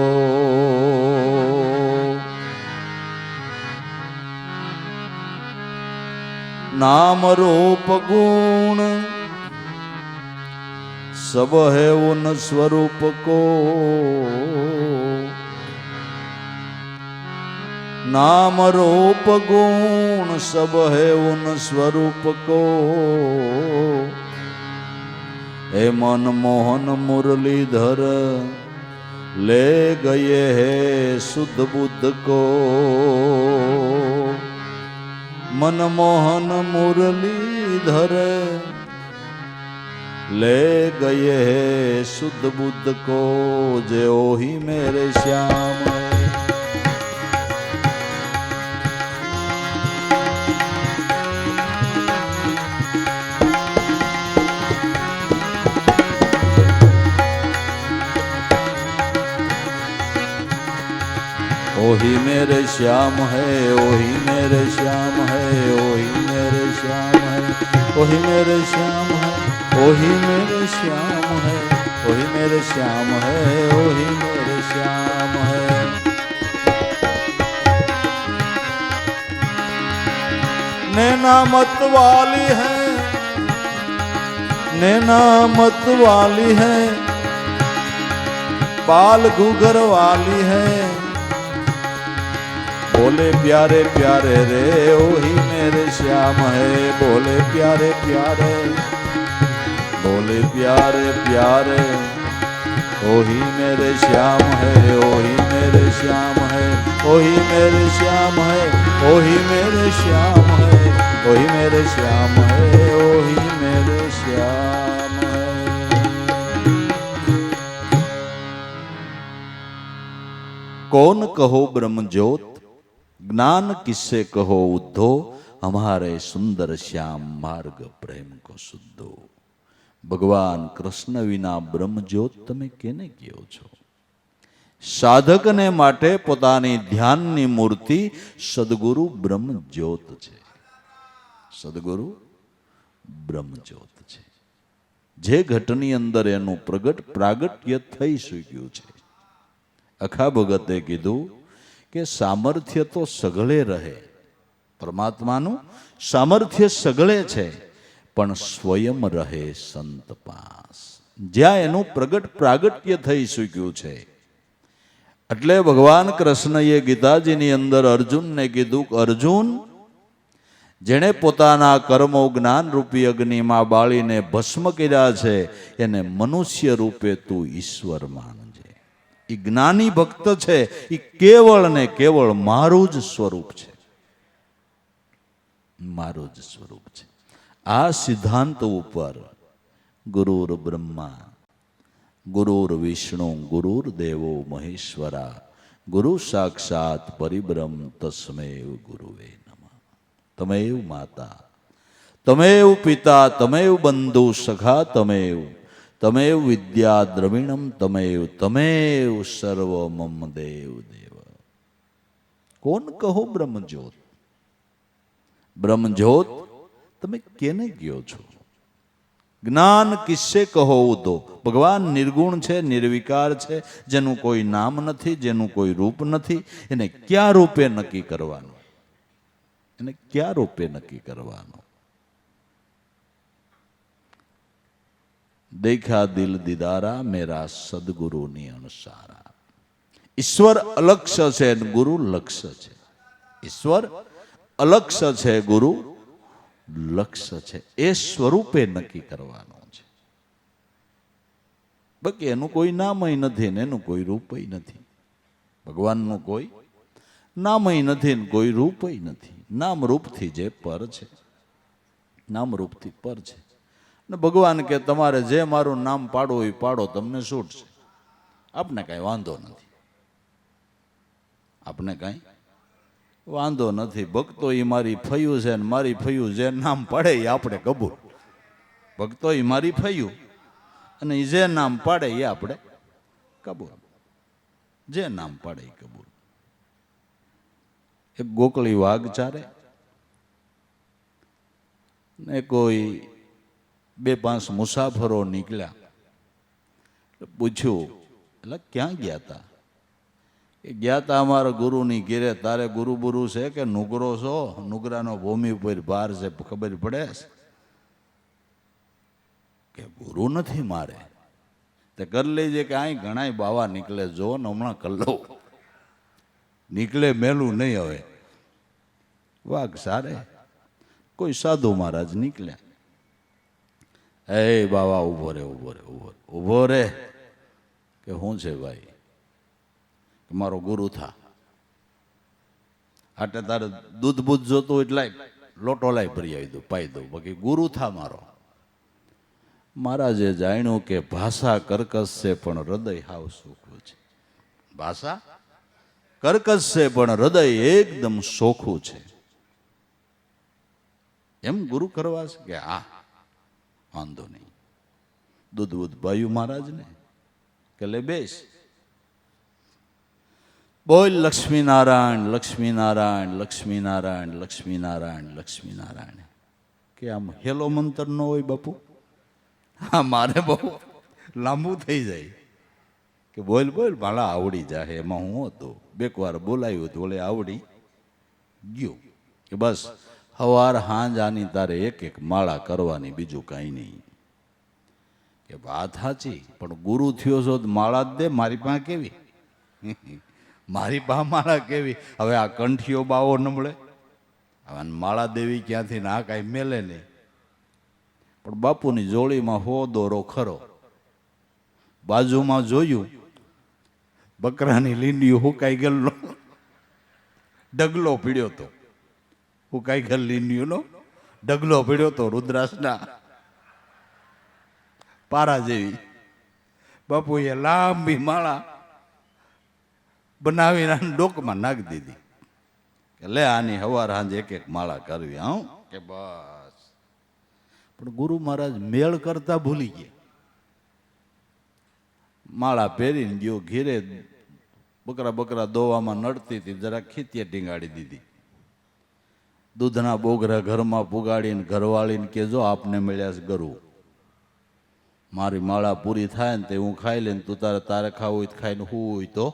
नाम रूप गुण सब है उन स्वरूप को. नाम रूप गुण सब है उन स्वरूप को. हे मनमोहन मुरलीधर ले गए है शुद्ध बुद्ध को. मनमोहन मुरलीधर ले गए है शुद्ध बुद्ध को. जे ओही मेरे श्याम ओही मेरे श्याम है, ओही मेरे श्याम है, ओही मेरे श्याम है, ओही मेरे श्याम है, ओही मेरे श्याम है, ओही मेरे श्याम है, ओही मेरे श्याम है. नैना मत वाली है, नैना मत वाली है, बाल घूघर वाली है. बोले प्यारे प्यारे रे ओही मेरे श्याम है. बोले प्यारे प्यारे, बोले प्यारे प्यारे ओही मेरे श्याम है, ओही मेरे श्याम है, ओही मेरे श्याम है, ओही मेरे श्याम है, ओही मेरे श्याम है, ओही मेरे श्याम है. कौन कहो ब्रह्म ज्योत ज्ञान किससे कहो उद्धो. हमारे सुंदर श्याम मार्ग प्रेम को शुद्धो. भगवान कृष्ण विना ब्रह्म ज्योत તમે કેને કહો છો? સાધકને માટે પોતાની ધ્યાનની મૂર્તિ સદગુરુ બ્રહ્મ જ્યોત છે. સદગુરુ બ્રહ્મ જ્યોત છે. જે ઘટની અંદર એનું પ્રાગટ્ય થઈ શક્યું છે. અખા ભગતે કીધું કે સામર્થ્ય તો સઘળે રહે, પરમાત્માનું સામર્થ્ય સઘળે છે, પણ સ્વયં રહે સંત પાસ. જ્યાં એનું પ્રગટ પ્રાગટ્ય થઈ શક્યું છે. એટલે ભગવાન કૃષ્ણએ ગીતાજીની અંદર અર્જુનને કીધું કે અર્જુન, જેણે પોતાના કર્મો જ્ઞાન રૂપી અગ્નિમાં બાળીને ભસ્મ કર્યા છે, એને મનુષ્ય રૂપે તું ઈશ્વર માનજે. એ જ્ઞાની ભક્ત છે, એ કેવળ ને કેવળ મારું જ સ્વરૂપ છે, મારું જ સ્વરૂપ છે. આ સિદ્ધાંત ઉપર ગુરુર બ્રહ્મા ગુરુર વિષ્ણુ ગુરુર દેવો મહેશ્વરા ગુરુ સાક્ષાત પરિબ્રહ્મ તસ્મૈવ ગુરુવે નમઃ. તમેવ માતા તમેવ પિતા તમેવ બંધુ સખા તમેવ વિદ્યા દ્રવિણમ તમેવ સર્વ મમ દેવ દેવ. કોણ કહો બ્રહ્મજ્યોત? બ્રહ્મજ્યોત તમે કેને ગયો છો? જ્ઞાન કિસ્સે કહો તો ભગવાન નિર્ગુણ છે, નિર્વિકાર છે, જેનું કોઈ નામ નથી, જેનું કોઈ રૂપ નથી. એને ક્યાં રૂપે નક્કી કરવાનું? એને ક્યાં રૂપે નક્કી કરવાનું? દેખા દિલ દીદારા મેરા સદગુરુની અણસારા. ઈશ્વર અલક્ષ્ય છે, ગુરુ લક્ષ્ય છે. ઈશ્વર અલક્ષ્ય છે, ગુરુ લક્ષ્ય છે. એ સ્વરૂપે નક્કી કરવાનું છે. બાકી એનું કોઈ નામય નથી ને એનું કોઈ રૂપય નથી. ભગવાનનું કોઈ નામય નથી ને કોઈ રૂપય નથી. નામ રૂપથી જે પર છે, નામ રૂપથી પર છે. ને ભગવાન કે તમારે જે મારું નામ પાડવું એ પાડો, તમને છૂટ છે. આપને કાંઈ વાંધો નથી, આપને કાંઈ વાંધો નથી. ભક્તો એ મારી ફયું છે ને મારી ફયું જે નામ પાડે એ આપણે કબૂલ. ભક્તો એ મારી ફયું અને એ જે નામ પાડે એ આપણે કબૂલ. જે નામ પાડે એ કબૂલ. એક ગોકળી વાઘ ચારે ને કોઈ 2-5 મુસાફરો નીકળ્યા. પૂછ્યું, એટલે ક્યાં ગયા હતા? એ ગયા તા અમારા ગુરુની ઘેરે. તારે ગુરુ બુરુ છે કે નુગરો છો? નુગરાનો ભૂમિ ઉપર ભાર છે, ખબર પડે કે ગુરુ નથી મારે. તે કરી લેજે કે અહીં ઘણાય બાવા નીકળે, જો ને હમણાં કર લઉં. નીકળે મેલું નહીં. હવે વાઘ સારે કોઈ સાધુ મહારાજ નીકળ્યા. એ બાવા ઉભો રે, ઉભો રે, ઉભો રે. કે શું છે ભાઈ? મારો ગુરુ થા. આટલે તારે દૂધ બૂધ જોતું એટલે લોટો લાઈ ભરી આવી દઉં, પાઈ દઉં. બાકી ગુરુ થા મારો. મહારાજે જાણ્યું કે ભાષા કર્કશ છે પણ હૃદય હાવ સોખું છે. ભાષા કર્કશ છે પણ હૃદય એકદમ સોખું છે. એમ ગુરુ કરવા છે કે હા વાંધો નહીં. દૂધ બૂધ ભાઈ મહારાજને કે લે બેસ, બોલ લક્ષ્મીનારાયણ લક્ષ્મીનારાયણ લક્ષ્મીનારાયણ લક્ષ્મીનારાયણ લક્ષ્મીનારાયણ. કે આમ હેલો મંત્ર ન હોય બાપુ? હા, મારે બહુ લાંબુ થઈ જાય કે બોલ બોલ માળા આવડી જાય. એમાં હું હતો 2 વાર બોલાયું હતું, ઓલે આવડી ગયું. કે બસ સવાર સાંજ આની તારે 1-1 માળા કરવાની, બીજું કાંઈ નહીં. કે વાત સાચી, પણ ગુરુ થયો છો માળા જ દે. મારી પાસે કેવી? મારી પાસે માળા કેવી? હવે આ કંઠીઓ બાવો નમળે, હવે માળા દેવી ક્યાંથી? ના કાંઈ મેલે નહીં. પણ બાપુની જોડીમાં હો દોરો ખરો. બાજુમાં જોયું, બકરાની લીંડીઓ હુકાઈ ગયેલો ઢગલો પીડ્યો તો. હુકાઈ ગયેલ લીંડીઓનો ઢગલો પીડ્યો તો, રુદ્રાસના પારા જેવી. બાપુએ લાંબી માળા બનાવીને ડોકમાં નાખી દીધી કે લે આની સવાર સાંજે 1-1 માળા કરવી. હા કે બસ. પણ ગુરુ મહારાજ મેળ કરતા ભૂલી ગયા. માળા પહેરીને ગયો ઘેરે. બકરા દોવામાં નડતી હતી, જરા ખીતીએ ટીંગાડી દીધી. દૂધના બોગરા ઘરમાં પુગાડીને ઘરવાળીને કે જો આપને મળ્યા છે ગરુ, મારી માળા પૂરી થાય ને તે હું ખાઈ લઈને તું તારે ખાવું હોય ખાઈને હું હોય તો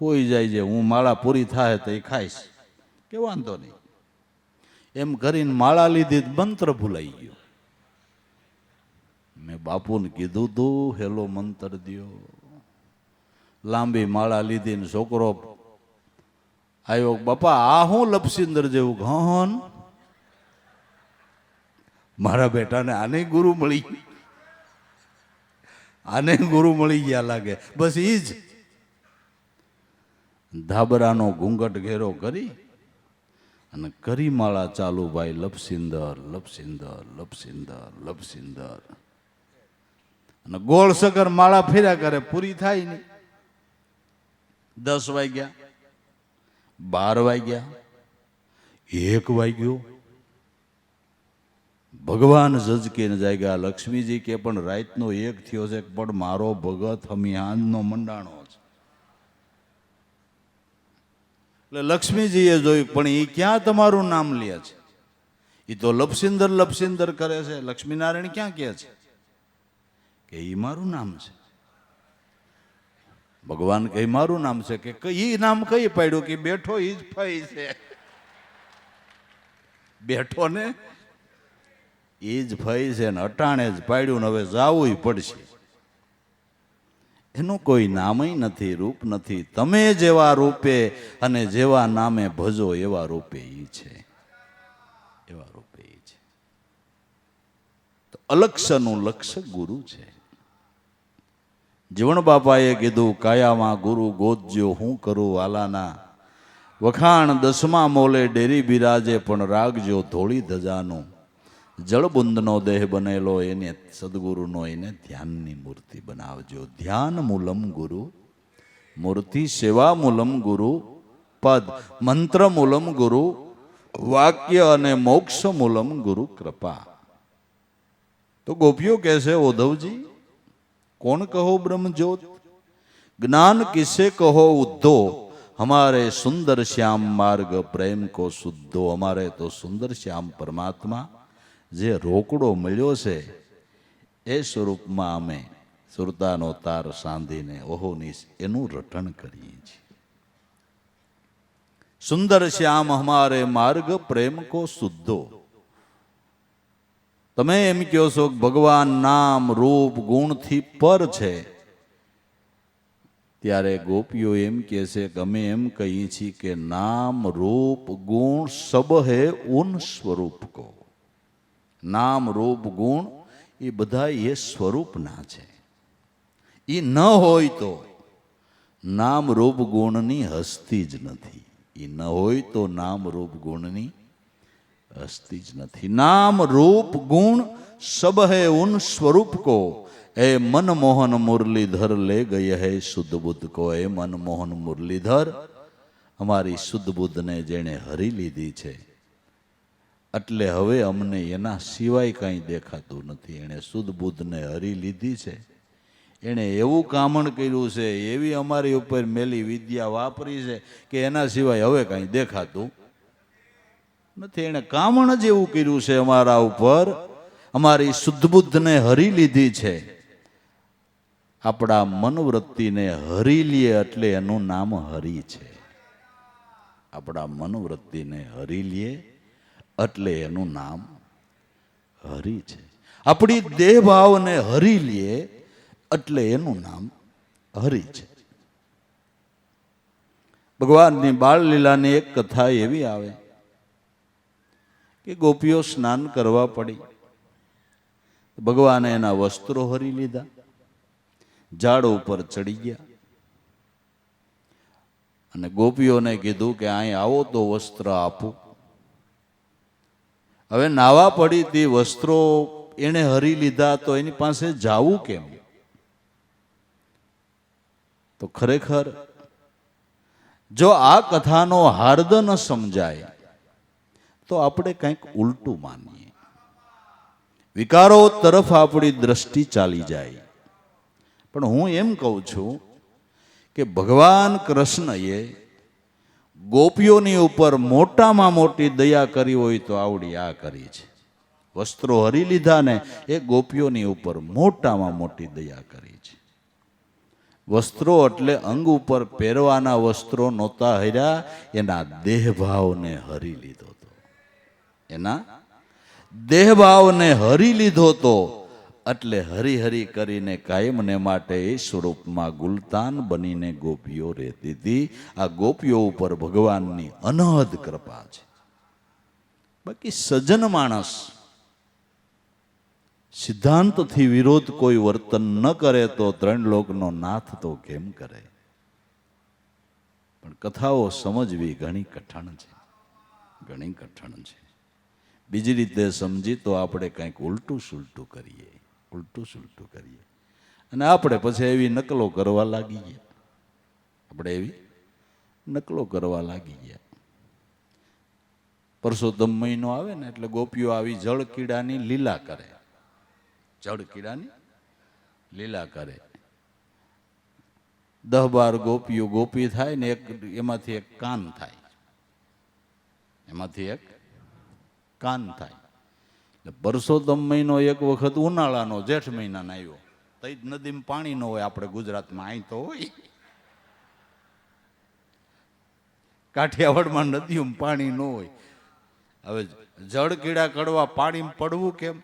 હોઈ જાય છે, હું માળા પૂરી થાય તો એ ખાઈશ, કે વાંધો નહીં. એમ કરીને માળા લીધી, મંત્ર ભૂલાઈ ગયો. મેં બાપુને કીધું તું હેલો મંત્ર દ્યો. લાંબી માળા લીધી ને છોકરો આવ્યો, બાપા આ હું લપસિંદર જેવું ઘન, મારા બેટાને આને ગુરુ મળી, આને ગુરુ મળી ગયા લાગે. બસ ઈ જ ધાબરાનો ઘૂંઘટ ઘેરો કરી અને કરી માળા ચાલુ, ભાઈ લપસિંદર લપસિંદર લપસિંદર લપસિંદર, અને ગોળ સગર માળા ફેર્યા કરે, પૂરી થાય નહીં. 10 વાગ્યા, 12 વાગ્યા, 1 વાગ્યો. ભગવાન જજકીને જાગ્યા. લક્ષ્મીજી કે પણ રાતનો 1 થયો છે, પણ મારો ભગત હમિયાનનો મંડાણો છે. એટલે લક્ષ્મીજીએ જોયું, પણ એ ક્યાં તમારું નામ લે છે? એ તો લપસિંદર લપસિંદર કરે છે. લક્ષ્મીનારાયણ ક્યાં કહે છે કે એ મારું નામ છે? ભગવાન કહે મારું નામ છે. કે એ નામ કઈ પાડ્યું? કે બેઠો ઈ જ ફઈ છે. બેઠો ને એ જ ફઈ છે ને અટાણે જ પાડ્યું ને હવે જાવું પડશે. એનું કોઈ નામય નથી, રૂપ નથી. તમે જેવા રૂપે અને જેવા નામે ભજો એવા રૂપે ઈ છે, એવા રૂપે ઈ છે. તો અલક્ષનું લક્ષ ગુરુ છે. જીવણ બાપાએ કીધું, કાયામાં ગુરુ ગોતજો, હું કરું વાલાના વખાણ. 10મા મોલે ડેરી બિરાજે, પણ રાખજો ધોળી ધજાનું. જળબુંદનો દેહ બનેલો એને સદગુરુનો, એને ધ્યાનની મૂર્તિ બનાવજો. ધ્યાન મૂલમ ગુરુ મૂર્તિ, સેવા મૂલમ ગુરુ પદ, મંત્ર મૂલમ ગુરુ વાક્ય, અને મોક્ષ મૂલમ ગુરુ કૃપા. તો ગોપીઓ કહેશે, ઉદ્ધવજી कौन कहो ब्रह्म ज्योत, ज्ञान किसे कहो उद्धो, हमारे सुंदर श्याम मार्ग प्रेम को शुद्धो. हमारे तो सुंदर श्याम परमात्मा जे रोकड़ो मिल्यो से ए स्वरूप में अमे सुरतानो तार सांधीने ओहोनीस एनु रटण करीए छीए. सुंदर श्याम हमारे मार्ग प्रेम को शुद्धो. તમે એમ કહો છો કે ભગવાન નામ રૂપ ગુણથી પર છે, ત્યારે ગોપીઓ એમ કહે છે કે અમે એમ કહીએ છીએ કે નામ રૂપ ગુણ સબ હે ઉન સ્વરૂપ કો. નામ રૂપ ગુણ એ બધા એ સ્વરૂપના છે. એ ન હોય તો નામ રૂપ ગુણની હસ્તી જ નથી. એ ન હોય તો નામ રૂપ ગુણની હસ્તી જ નથી. નામ રૂપ ગુણ સબ હે ઉન સ્વરૂપ કો, એ મનમોહન મુરલીધર લે ગયે હે શુદ્ધ બુદ્ધ કો. એ મનમોહન મુરલીધર અમારી શુદ્ધ બુદ્ધને જેણે હરી લીધી છે, એટલે હવે અમને એના સિવાય કાંઈ દેખાતું નથી. એણે શુદ્ધ બુદ્ધને હરી લીધી છે, એણે એવું કામણ કર્યું છે, એવી અમારી ઉપર મેલી વિદ્યા વાપરી છે કે એના સિવાય હવે કાંઈ દેખાતું નથી. એણે કામણ જ એવું કર્યું છે અમારા ઉપર, અમારી શુદ્ધ બુદ્ધને હરી લીધી છે. આપણા મનવૃત્તિને હરી લે એટલે એનું નામ હરી છે. આપણા મનવૃત્તિને હરી લે એટલે એનું નામ હરી છે. આપણી દેહ ભાવને હરી લે એટલે એનું નામ હરી છે. ભગવાનની બાળ લીલાની એક કથા એવી આવે કે ગોપીઓ સ્નાન કરવા પડી, ભગવાને એના વસ્ત્રો હરી લીધા, ઝાડ ઉપર ચડી ગયા અને ગોપીઓને કીધું કે અહીં આવો તો વસ્ત્ર આપું. હવે નાવા પડી તે વસ્ત્રો એને હરી લીધા, તો એની પાસે જાવું કેમ? તો ખરેખર જો આ કથાનો હાર્દ ન સમજાય તો આપણે કંઈક ઉલટું માનીએ, વિકારો તરફ આપણી દ્રષ્ટિ ચાલી જાય. પણ હું એમ કહું છું કે ભગવાન કૃષ્ણએ ગોપીઓની ઉપર મોટામાં મોટી દયા કરી હોય તો આવડી આ કરી છે. વસ્ત્રો હરી લીધા ને એ ગોપીઓની ઉપર મોટામાં મોટી દયા કરી છે. વસ્ત્રો એટલે અંગ ઉપર પહેરવાના વસ્ત્રો નહોતા હર્યા, એના દેહભાવને હરી લીધો હતો. એના દેહભાવને હરી લીધો તો એટલે હરી હરી કરીને કાયમને માટે એ સ્વરૂપમાં ગુલતાન બનીને ગોપીઓ રહેતી હતી. આ ગોપીઓ ઉપર ભગવાનની અનહદ કૃપા છે. બાકી સજ્જન માણસ સિદ્ધાંતથી વિરોધ કોઈ વર્તન ન કરે તો ત્રણ લોકનો નાથ તો કેમ કરે? પણ કથાઓ સમજવી ઘણી કઠણ છે, ઘણી કઠણ છે. બીજી રીતે સમજી તો આપણે કંઈક ઉલટું સુલટું કરીએ, ઉલટું સુલટું કરીએ અને આપણે પછી એવી નકલો કરવા લાગી ગયા. આપણે એવી નકલો કરવા લાગી ગયા. પરસોત્તમ મહિનો આવે ને એટલે ગોપીઓ આવી જળ કીડાની લીલા કરે, જળ કીડાની લીલા કરે. 10-12 ગોપીઓ ગોપી થાય ને એમાંથી એક કાન થાય, એમાંથી એક કાન થાય. એટલે પરસોત્તમ મહિનો એક વખત ઉનાળાનો જેઠ મહિનાનો આવ્યો. તઈ નદીમાં પાણી ન હોય, આપણે ગુજરાતમાં અહીં તો હોય. કાઠિયાવાડમાં નદીઓમાં પાણી ન હોય. હવે જળ કીડા કડવા પાણીમાં પડવું કેમ?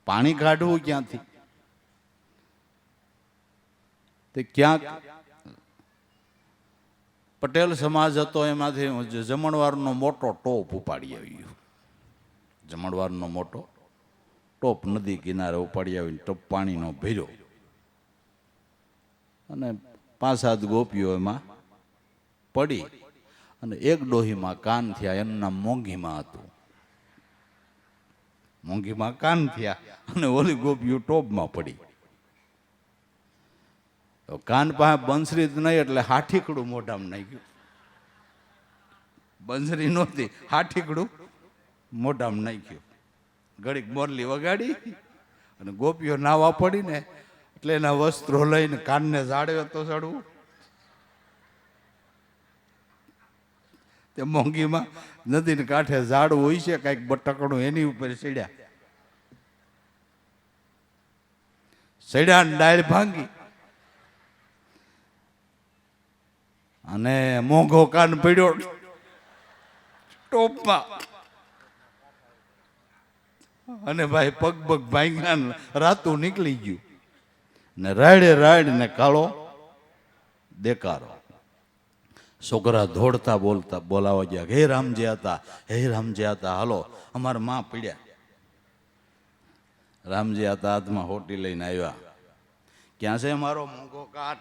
પાણી કાઢવું ક્યાંથી? તે ક્યાંક પટેલ સમાજ હતો, એમાંથી જમણવારનો મોટો ટોપ ઉપાડી આવ્યો. જમણવારનો મોટો ટોપ નદી કિનારે ઉપાડી આવીને ટોપ પાણીનો ભર્યો અને 5-7 ગોપીઓ એમાં પડી અને એક ડોહીમાં કાન થયા. એનું નામ મોંઘીમાં હતું. મોંઘીમાં કાન થયા અને ઓલી ગોપીઓ ટોપમાં પડી. કાન પાસે બંસરી જ નહીં એટલે હાઠીકડું મોઢામાં નાખ્યું. બંસરી નહોતી, હાઠીકડું મોઢામાં નાખ્યું. ઘડીક મોરલી વગાડી અને ગોપીઓ નાવા પડી ને એટલે એના વસ્ત્રો લઈને કાનને ઝાડવે તો ચડવું. તે મોંઘીમાં નદીને કાંઠે ઝાડ હોય છે, કાંઈક બટકણું એની ઉપર ચડ્યા. ચડ્યા ને ડાળ ભાંગી અને મોંઘો કાન પડ્યો ટોપમાં અને ભાઈ પગ ભાંગ્યા, રાતું નીકળી ગયું ને રાડે રાડ ને કાળો દેકારો. છોકરા દોડતા બોલતા બોલાવા ગયા, હે રામજી હતા, હે રામજી હતા, હાલો અમારા માં પીડ્યા. રામજી હતા હાથમાં હોટી લઈને આવ્યા. ક્યાં છે મારો મોંઘો કાન?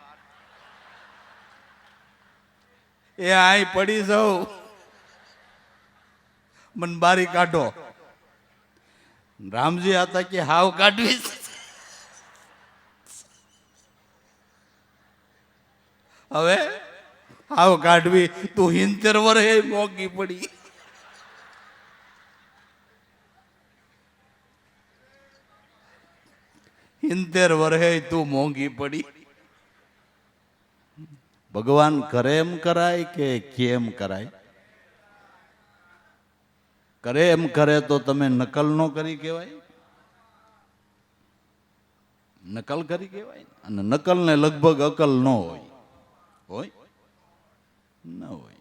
એ આઈ પડી જાઉં, મને બારી કાઢો. રામજી હતા કે હાવ કાઢવી. હવે હાવ કાઢવી તું 70 વર્ષે મોંઘી પડી. હિંતેર વર્ષે તું મોંઘી પડી. ભગવાન કરે એમ કરાય કે કેમ કરાય? કરે એમ કરે તો તમે નકલ નો કરી કહેવાય, નકલ કરી કહેવાય. અને નકલ ને લગભગ અકલ ન હોય, હોય ન હોય.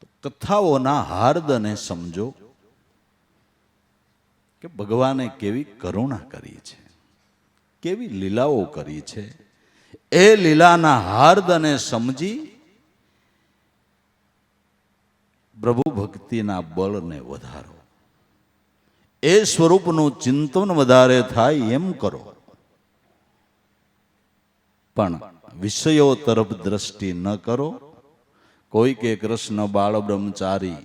તો કથાઓના હાર્દને સમજો કે ભગવાને કેવી કરુણા કરી છે, કેવી લીલાઓ કરી છે. એ લીલાના હાર્દને સમજી પ્રભુ ભક્તિના બળને વધારો. એ સ્વરૂપનું ચિંતન વધારે થાય એમ કરો. પણ વિષયો તરફ દ્રષ્ટિ ન કરો. કોઈ કે કૃષ્ણ બાળ બ્રહ્મચારી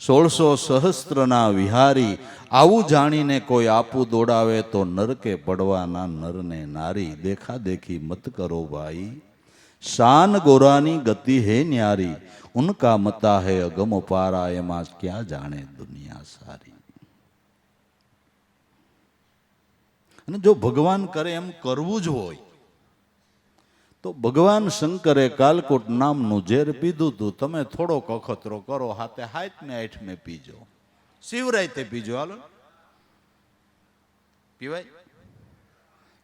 1600 સહસ્ત્રના વિહારી, આવું જાણીને કોઈ આપું દોડાવે તો નરકે પડવાના નરને નારી. દેખા દેખી મત કરો ભાઈ, શાન ગોરાની ગતિ હે ન્યારી. ઉનકા મતા હે અગમ પારા, એમાં ક્યાં જાણે દુનિયા સારી. અને જો ભગવાન કરે એમ કરવું જ હોય તો ભગવાન શંકરે કાલકોટ નામનું ઝેર પીધું તું. તમે થોડોક અખતરો કરો, હાથે 7મે 8મે પીજો, શિવરાતે પીજો. હાલો પીવાય?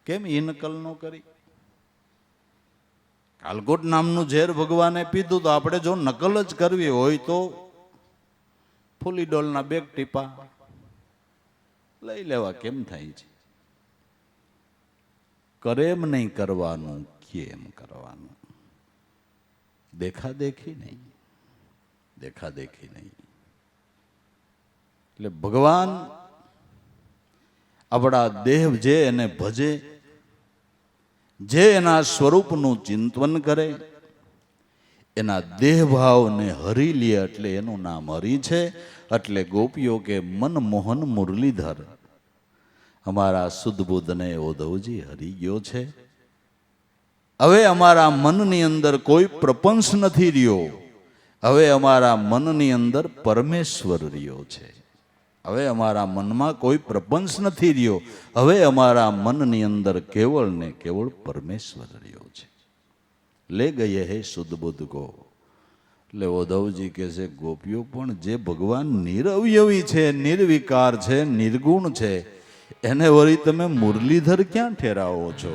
કેમ એ નકલ ન કરી? કાલકોટ નામનું ઝેર ભગવાને પીધું, તો આપણે જો નકલ જ કરવી હોય તો ફૂલી ડોલના 2 ટીપા લઈ લેવા, કેમ થાય છે? કરેમ નહીં કરવાનું, કેમ કરવાનું? દેખાદેખી નહીં, દેખાદેખી નહીં. એટલે ભગવાન આપણા દેહ જે એને ભજે, જે એના સ્વરૂપનું ચિંતન કરે, એના દેહભાવને હરી લે, એટલે એનું નામ હરી છે. એટલે ગોપીઓ કે મનમોહન મુરલીધર, અમારા શુદ્ધ બુદ્ધને ઉદ્ધવજી હરી ગયો છે. હવે અમારા મનની અંદર કોઈ પ્રપંચ નથી રહ્યો, હવે અમારા મનની અંદર પરમેશ્વર રહ્યો છે. હવે અમારા મનમાં કોઈ પ્રપંચ નથી રહ્યો, હવે અમારા મનની અંદર કેવળ ને કેવળ પરમેશ્વર રહ્યો છે. લે ગયે હે શુદ્ધ બુદ્ધ કો. એટલે ઉદ્ધવજી કહે છે, ગોપીઓ પણ જે ભગવાન નિરવયવી છે, નિર્વિકાર છે, નિર્ગુણ છે, એને વળી તમે મુરલીધર ક્યાં ઠેરાવો છો?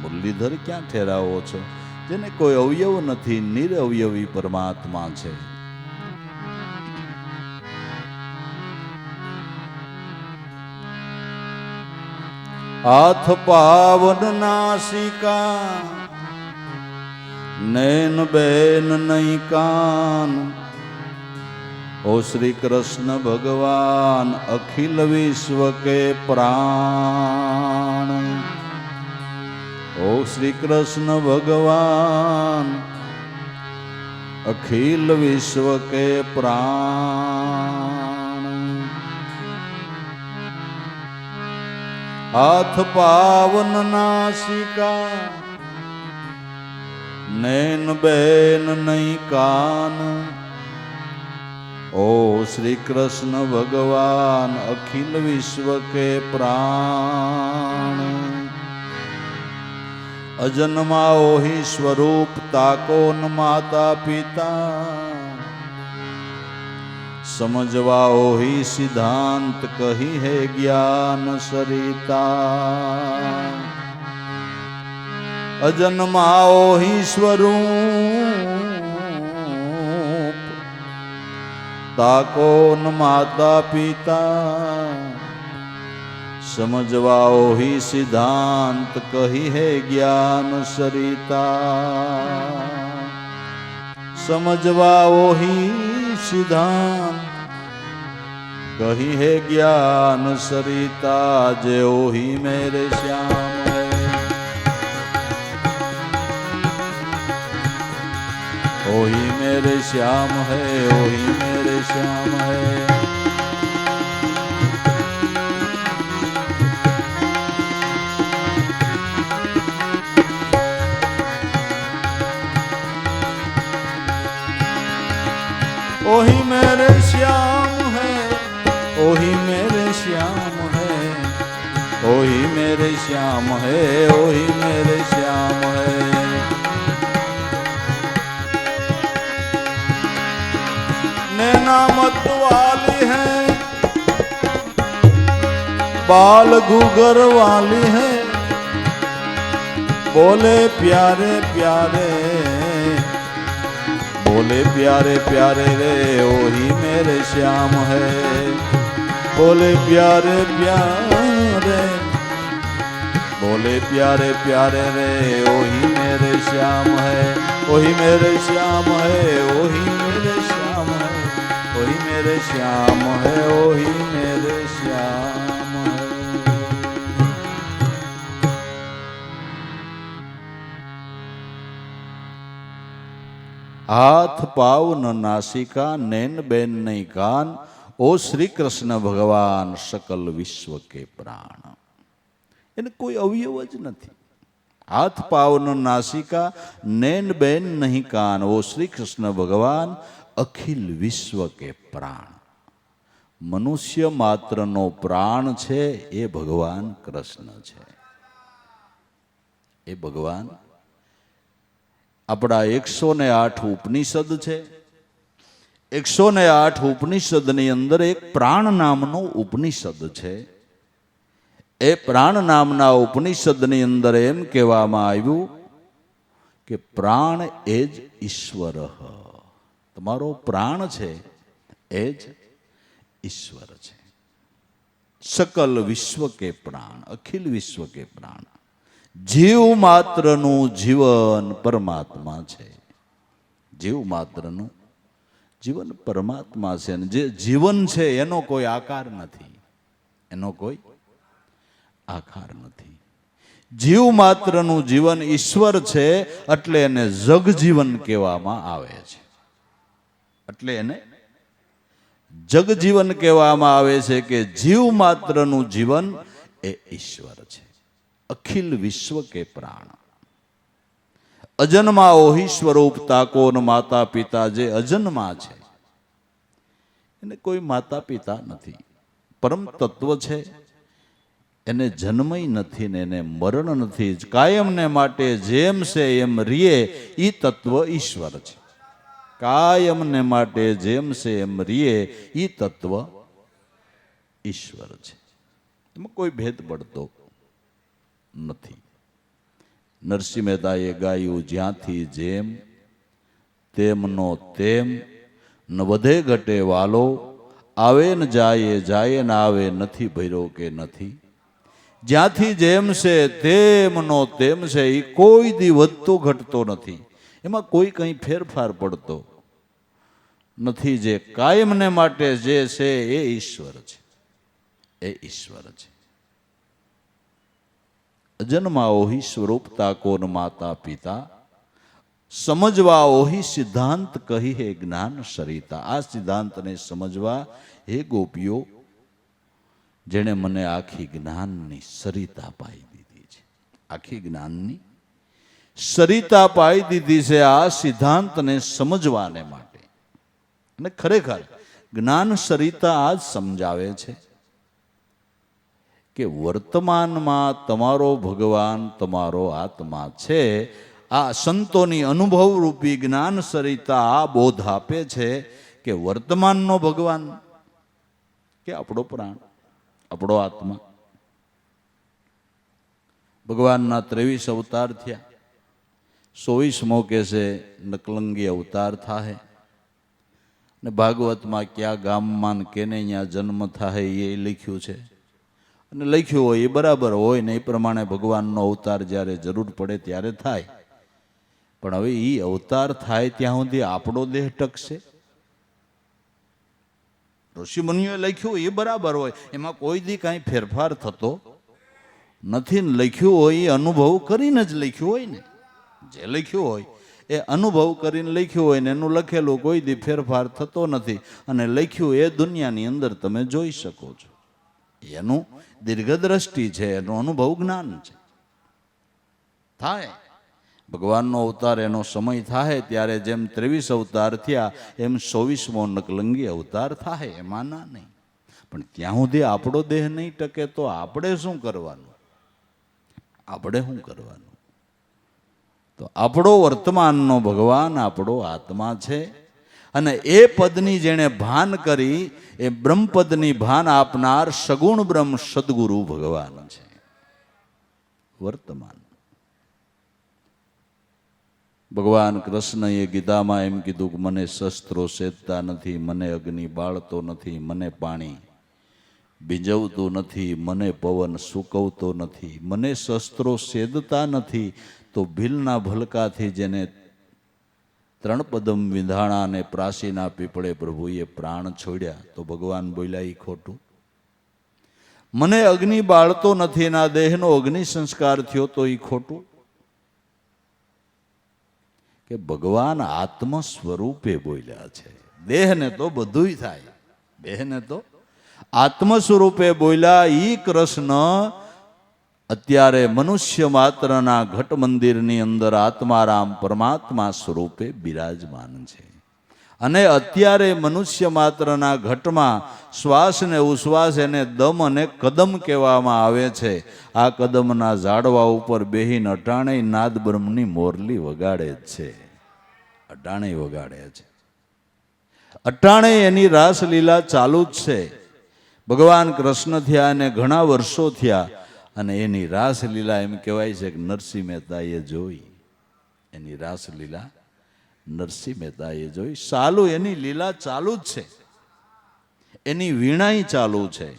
મુરલીધર ક્યાં ઠેરાવો છો? જેને કોઈ અવયવ નથી, નિરવયવી પરમાત્મા છે. હાથ પાવન નાસિકા, નૈન બેન નહીં કાન, ઓ શ્રી કૃષ્ણ ભગવાન અખિલ વિશ્વ કે પ્રાણ. ઓ શ્રી કૃષ્ણ ભગવાન અખિલ વિશ્વ કે પ્રાણ. હાથ પાવન નાસિકા, નૈન બેન નહીં કાન, ઓ શ્રી કૃષ્ણ ભગવાન અખિલ વિશ્વ કે પ્રાણ. અજન્મા ઓહી સ્વરૂપ તાકો ન માતા પિતા, સમજવા ઓહી સિદ્ધાંત કહી હે જ્ઞાન સરિતા. અજન્મા ઓહી સ્વરૂપ તાકો ન માતા પિતા, સમજવા ઓહી સિદ્ધાંત કહી હે જ્ઞાન સરિતા. સમજવા ઓહી સિદ્ધાંત કહી હે જ્ઞાન સરિતા. જે ઓહી મેરે શ્યામ હૈ, ओही मेरे श्याम है, ओही मेरे श्याम है. ओही मेरे श्याम है, ओही मेरे श्याम है, ओही मेरे श्याम है, ओही मेरे श्याम है. नैना मत वाली है, बाल घूगर वाली है, बोले प्यारे प्यारे, बोले प्यारे प्यारे रे, ओही मेरे श्याम है. बोले प्यारे प्यारे, बोले प्यारे प्यारे रे, ओही मेरे श्याम है. ओही मेरे श्याम है, ओही मेरे श्याम है, ओही मेरे श्याम है, ओही मेरे श्याम है. हाथ पाव न नासिका, नैन बैन नहीं कान, ओ श्री कृष्ण भगवान सकल विश्व के प्राण. એને કોઈ અવયવ જ નથી. હાથ પાવ ન નાસિકા, નૈન બેન નહીં કાન, ઓ શ્રી કૃષ્ણ ભગવાન અખિલ વિશ્વ કે પ્રાણ. મનુષ્ય માત્રનો પ્રાણ છે એ ભગવાન કૃષ્ણ છે. એ ભગવાન આપણા 108 ઉપનિષદ છે. 108 ઉપનિષદની અંદર એક પ્રાણ નામનો ઉપનિષદ છે. એ પ્રાણ નામના ઉપનિષદની અંદર એમ કહેવામાં આવ્યું કે પ્રાણ એ જ ઈશ્વર. તમારો પ્રાણ છે એ જ ઈશ્વર છે. સકલ વિશ્વ કે પ્રાણ, અખિલ વિશ્વ કે પ્રાણ. જીવ માત્રનું જીવન પરમાત્મા છે. જીવ માત્રનું જીવન પરમાત્મા છે. અને જે જીવન છે એનો કોઈ આકાર નથી, એનો કોઈ આકાર નથી. જીવ માત્રનું જીવન ઈશ્વર છે, એટલે એને જગજીવન કહેવામાં આવે છે. એટલે એને જગજીવન કહેવામાં આવે છે કે જીવ માત્રનું જીવન એ ઈશ્વર છે. અખિલ વિશ્વ કે પ્રાણ. અજન્મા ઓહી સ્વરૂપ તાકોન માતા પિતા. જે અજન્મા છે એને કોઈ માતા પિતા નથી, પરમ તત્વ છે. એને જન્મય નથી ને એને મરણ નથી. કાયમને માટે જેમ છે એમ રીએ ઈ તત્વ ઈશ્વર છે. કાયમને માટે જેમ છે એમ રીએ ઈ તત્વ ઈશ્વર છે. એમાં કોઈ ભેદ પડતો નથી. નરસિંહ મહેતાએ ગાયું, જ્યાંથી જેમ તેમનો તેમ, ન વધે ઘટે વાલો, આવે ને જાય ને આવે, નથી ભર્યો કે નથી. જ્યાંથી જેમ છે તેમનો તેમ છે, એ કોઈ દી વધતો ઘટતો નથી. એમાં કોઈ કંઈ ફેરફાર પડતો નથી. જે કાયમને માટે જે છે એ ઈશ્વર છે, એ ઈશ્વર છે. અજન્મા ઓહી સ્વરૂપતા કોન માતા પિતા. સમજવા ઓહી સિદ્ધાંત કહી હે જ્ઞાન સરિતા. આ સિદ્ધાંતને સમજવા હે ગોપીઓ, જેણે મને આખી જ્ઞાનની સરિતા પાઈ દીધી છે. આખી જ્ઞાનની સરિતા પાઈ દીધી છે આ સિદ્ધાંતને સમજવાને માટે. અને ખરેખર જ્ઞાન સરિતા આ જ સમજાવે છે કે વર્તમાનમાં તમારો ભગવાન તમારો આત્મા છે. આ સંતોની અનુભવ રૂપી જ્ઞાન સરિતા આ બોધ આપે છે કે વર્તમાનનો ભગવાન કે આપણો પ્રાણ, આપણો આત્મા. ભગવાનના 23 અવતાર થયા. 24મો કે છે નકલંગી અવતાર થાય. ને ભાગવતમાં કયા ગામમાં કેને અહીંયા જન્મ થાય એ લખ્યું છે. અને લખ્યું હોય એ બરાબર હોય ને, એ પ્રમાણે ભગવાનનો અવતાર જ્યારે જરૂર પડે ત્યારે થાય. પણ હવે એ અવતાર થાય ત્યાં સુધી આપણો દેહ ટકશે? ઋષિમુનિઓએ લખ્યું એ બરાબર હોય, એમાં કોઈ દી કાંઈ ફેરફાર થતો નથી. ને લખ્યું હોય એ અનુભવ કરીને જ લખ્યું હોય ને. જે લખ્યું હોય એ અનુભવ કરીને લખ્યું હોય ને, એનું લખેલું કોઈ દી ફેરફાર થતો નથી. અને લખ્યું એ દુનિયાની અંદર તમે જોઈ શકો છો. એનું દીર્ઘદ્રષ્ટિ છે, એનું અનુભવ જ્ઞાન છે. થાય ભગવાનનો અવતાર એનો સમય થાય ત્યારે જેમ 23 અવતાર થયા એમ 24મો નકલંગી અવતાર થાય, એમાં ના નહીં. પણ ત્યાં સુધી આપણો દેહ નહીં ટકે તો આપણે શું કરવાનું? આપણે શું કરવાનું? તો આપણો વર્તમાનનો ભગવાન આપણો આત્મા છે. અને એ પદની જેણે ભાન કરી એ બ્રહ્મપદની ભાન આપનાર સગુણ બ્રહ્મ સદગુરુ ભગવાન છે. વર્તમાન ભગવાન કૃષ્ણએ ગીતામાં એમ કીધું કે મને શસ્ત્રો સેદતા નથી, મને અગ્નિ બાળતો નથી, મને પાણી ભીંજવતું નથી, મને પવન સૂકવતો નથી, મને શસ્ત્રો સેદતા નથી. તો ભીલના ભલકાથી જેને 3 પદમ વિંધાણા અને પ્રાસીના પીપળે પ્રભુએ પ્રાણ છોડ્યા, તો ભગવાન બોલ્યા ઈ ખોટું. મને અગ્નિ બાળતો નથી, ના દેહનો અગ્નિ સંસ્કાર થયો તો ઈ ખોટું. કે ભગવાન આત્મ સ્વરૂપે બોલ્યા છે. દેહને તો બધુંય થાય, દેહને તો આત્મ સ્વરૂપે બોલ્યા. ઈ કૃષ્ણ અત્યારે મનુષ્ય માત્રના ઘટ મંદિરની અંદર આત્મારામ પરમાત્મા સ્વરૂપે બિરાજમાન છે. અને અત્યારે મનુષ્ય માત્રના ઘટમાં શ્વાસ ને ઉશ્વાસ એને દમ અને કદમ કહેવામાં આવે છે. આ કદમના ઝાડવા ઉપર બેહીને અટાણે નાદ બ્રહ્મની મોરલી વગાડે જ છે. અટાણે વગાડે છે, અટાણે એની રાસલીલા ચાલુ જ છે. ભગવાન કૃષ્ણ થયા અને ઘણા વર્ષો થયા. અને એની રાસલીલા એમ કહેવાય છે કે નરસિંહ મહેતાએ જોઈ. એની રાસલીલા નરસિંહ મહેતાએ જોઈ. ચાલુ એની લીલા ચાલુ જ છે, એની વીણાઈ ચાલુ છે.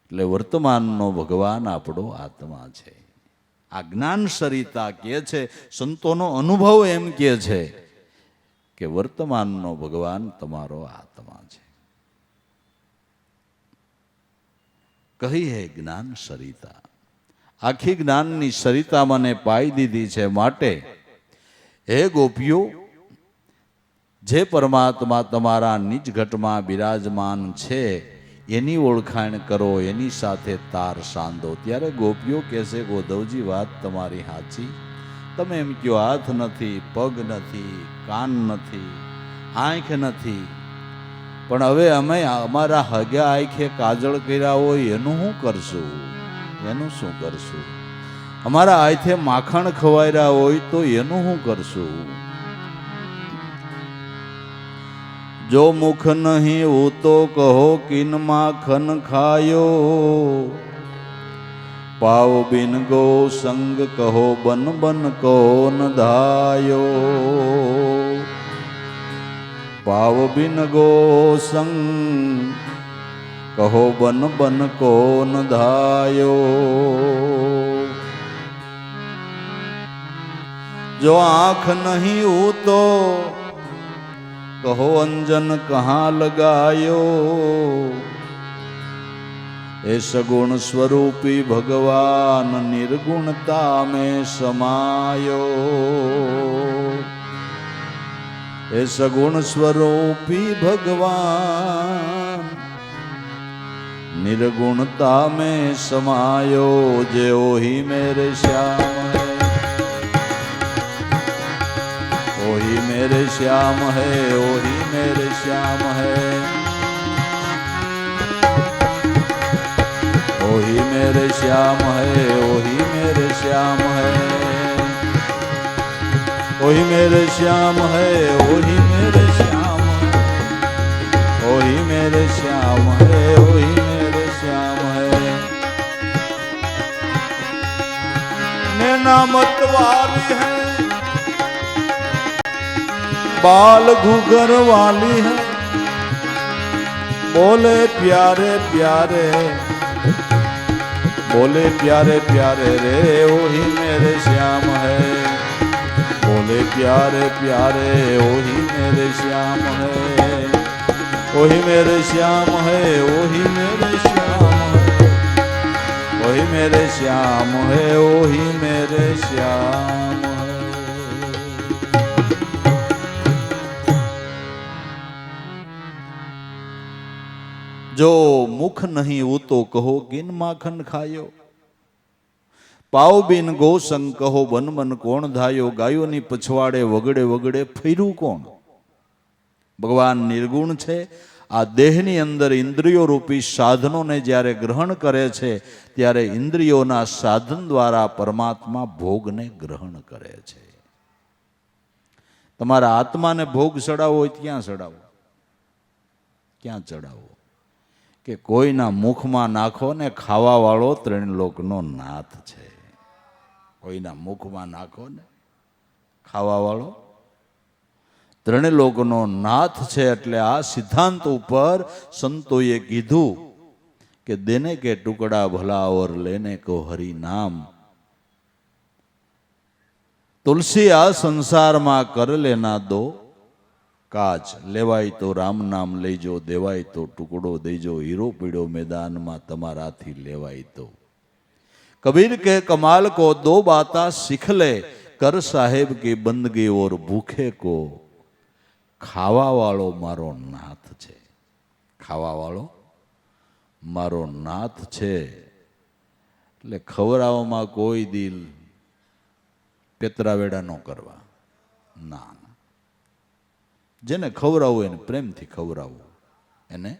એટલે વર્તમાનનો ભગવાન આપણો આત્મા છે. આ જ્ઞાન સરિતા કહે છે, સંતોનો અનુભવ એમ કહે છે કે વર્તમાનનો ભગવાન તમારો આત્મા છે. કહી હે જ્ઞાન સરિતા, આખી જ્ઞાનની સરિતા મને પાઈ દીધી છે. માટે હે ગોપીઓ, જે પરમાત્મા તમારા નિજ ઘટમાં બિરાજમાન છે એની ઓળખાણ કરો, એની સાથે તાર સાંધો. ત્યારે ગોપીઓ કહેશે કે ઉદ્ધવજી વાત તમારી સાચી. તમે એમ કહો હાથ નથી, પગ નથી, કાન નથી, આંખ નથી, પણ હવે અમે અમારા હગ્યા આંખે કાજળ કર્યા હોય એનું શું કરશું? એનું શું કરશું? અમારા હાથે માખણ ખવાયરા હોય તો એનું શું કરશું? જો મુખ નહીં હું તો કહો કિન માખન ખાયો, પાવ બિન ગો સંગ કહો બન બન કોન ધાયો. પાવ બિન ગો સંગ કહો બન બન કોન ધાયો. જો આંખ નહીં હું તો કહો અંજन कहाँ लगायो. ए सगुण स्वरूपी भगवान निर्गुणता में समायो. ए सगुण स्वरूपी भगवान निर्गुणता में समायो. जे ओही मेरे श्याम है, ओही मेरे श्याम है, ओही मेरे श्याम है. ओही मेरे श्याम है, ओही मेरे श्याम है. ओही मेरे श्याम है, ओही मेरे श्याम है. ओही मेरे श्याम है, ओही मेरे श्याम है. नैना मतवाली है, बाल घुघर वाली है, बोले प्यारे प्यारे, बोले प्यारे प्यारे रे. ओही मेरे श्याम है, बोले प्यारे प्यारे, ओही मेरे श्याम है. ओही मेरे श्याम है, ओही मेरे श्याम है. ओही मेरे श्याम है, ओही मेरे श्याम है. जो मुख नहीं वो तो कहो किन माखन खायो. पाव बिन गो संग कहो बन बन कोण धायो. गायोनी पछवाड़े वगड़े वगड़े फर्યું કોણ? ભગવાન નિર્ગુણ છે. આ દેહની અંદર ઇન્દ્રિયો રૂપી સાધનોને જ્યારે ગ્રહણ કરે છે ત્યારે ઇન્દ્રિયોના સાધન દ્વારા પરમાત્મા ભોગને ગ્રહણ કરે છે. તમારા આત્માને ભોગ ચડાવવો હોય ક્યાં ચડાવો? ક્યાં ચડાવો? કે કોઈના મુખમાં નાખો ને ખાવા વાળો ત્રિલોકનો નાથ છે. કોઈના મુખમાં નાખો ને ખાવા વાળો ત્રિલોકનો નાથ છે. એટલે આ સિદ્ધાંત ઉપર સંતોએ કીધું કે દેને કે ટુકડા ભલા ઓર લેને કો હરિ નામ. તુલસી આ સંસારમાં કર લેના દો કાચ. લેવાય તો રામ નામ લઈજો, દેવાય તો ટુકડો દેજો. હીરો પીડો મેદાનમાં તમારાથી લેવાય તો. કબીર કે કમાલ કો દો બાતા सीख ले, कर साहेब की बंदगी और भूखे को. ખાવા વાળો મારો નાથ છે. ખાવા વાળો મારો નાથ છે. એટલે ખવડાવવામાં કોઈ દિલ પેતરાવેડા ન કરવા. ના, જેને ખવડાવવું એને પ્રેમથી ખવડાવવું, એને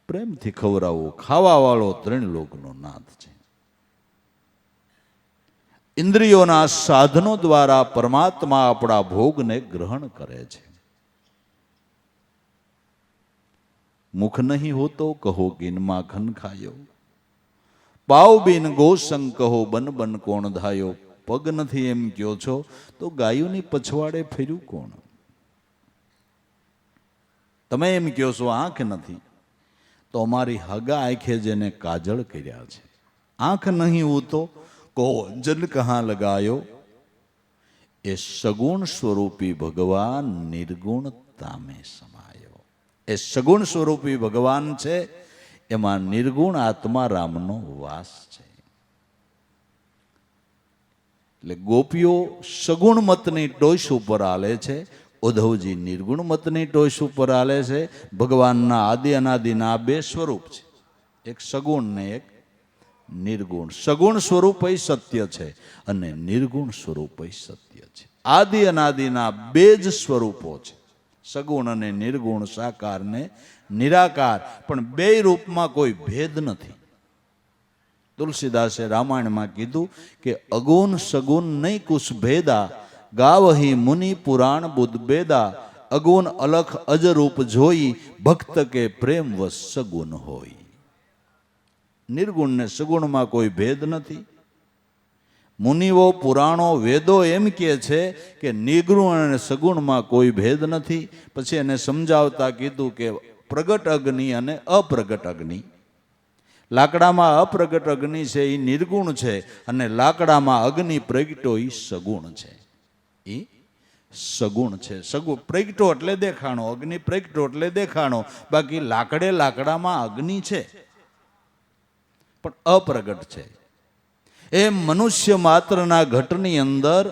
પ્રેમથી ખવડાવવું. ખાવા વાળો ત્રિલોકનો નાથ છે. ઇન્દ્રિયોના સાધનો દ્વારા પરમાત્મા આપણા ભોગને ગ્રહણ કરે છે. મુખ નહીં હોતો કહો કિન માખન ખાયો. પાવ બિન ગોસંગ કહો બન બન કોણ ધાયો. પગ નથી એમ કયો છો તો ગાયોની પછવાડે ફેર્યું કોણ? તમે એમ કહો છો આંખ નથી, તો અમારી હગા આંખે જેને કાજળ કર્યા છે. આંખ નહીં હું તો કહો અંજન કહાં લગાયો. એ સગુણ સ્વરૂપી ભગવાન નિર્ગુણ તામે સમાયો. એ સગુણ સ્વરૂપી ભગવાન છે, એમાં નિર્ગુણ આત્મા રામનો વાસ છે. એટલે ગોપીઓ સગુણ મતની ટોચ ઉપર હાલે છે, ઉદ્ધવજી નિર્ગુણ મતની ટોચ ઉપર હાલે છે. ભગવાનના આદિ અનાદિના બે સ્વરૂપ છે, એક સગુણ ને એક નિર્ગુણ. સગુણ સ્વરૂપ સત્ય છે અને નિર્ગુણ સ્વરૂપ સત્ય છે. આદિ અનાદિના બે જ સ્વરૂપો છે, સગુણ અને નિર્ગુણ, સાકાર ને નિરાકાર. પણ બે રૂપમાં કોઈ ભેદ નથી. તુલસીદાસે રામાયણમાં કીધું કે અગુણ સગુણ નહીં કુશ ભેદા, ગાવહી મુનિ પુરાણ બુદ્ધ બેદા. અગુણ અલખ અજરૂપ જોઈ, ભક્ત કે પ્રેમ વશ સગુણ હોય. નિર્ગુણ ને સગુણમાં કોઈ ભેદ નથી. મુનિઓ પુરાણો વેદો એમ કહે છે કે નિર્ગુણ અને સગુણમાં કોઈ ભેદ નથી. પછી એને સમજાવતા કીધું કે પ્રગટ અગ્નિ અને અપ્રગટ અગ્નિ. લાકડામાં અપ્રગટ અગ્નિ છે એ નિર્ગુણ છે, અને લાકડામાં અગ્નિ પ્રગટો એ સગુણ છે. એ સગુણ છે. સગુણ પ્રગટો એટલે દેખાણો, અગ્નિ પ્રગટો એટલે દેખાણો. બાકી લાકડામાં અગ્નિ છે પણ અપ્રગટ છે. એમ મનુષ્ય માત્રના ઘટની અંદર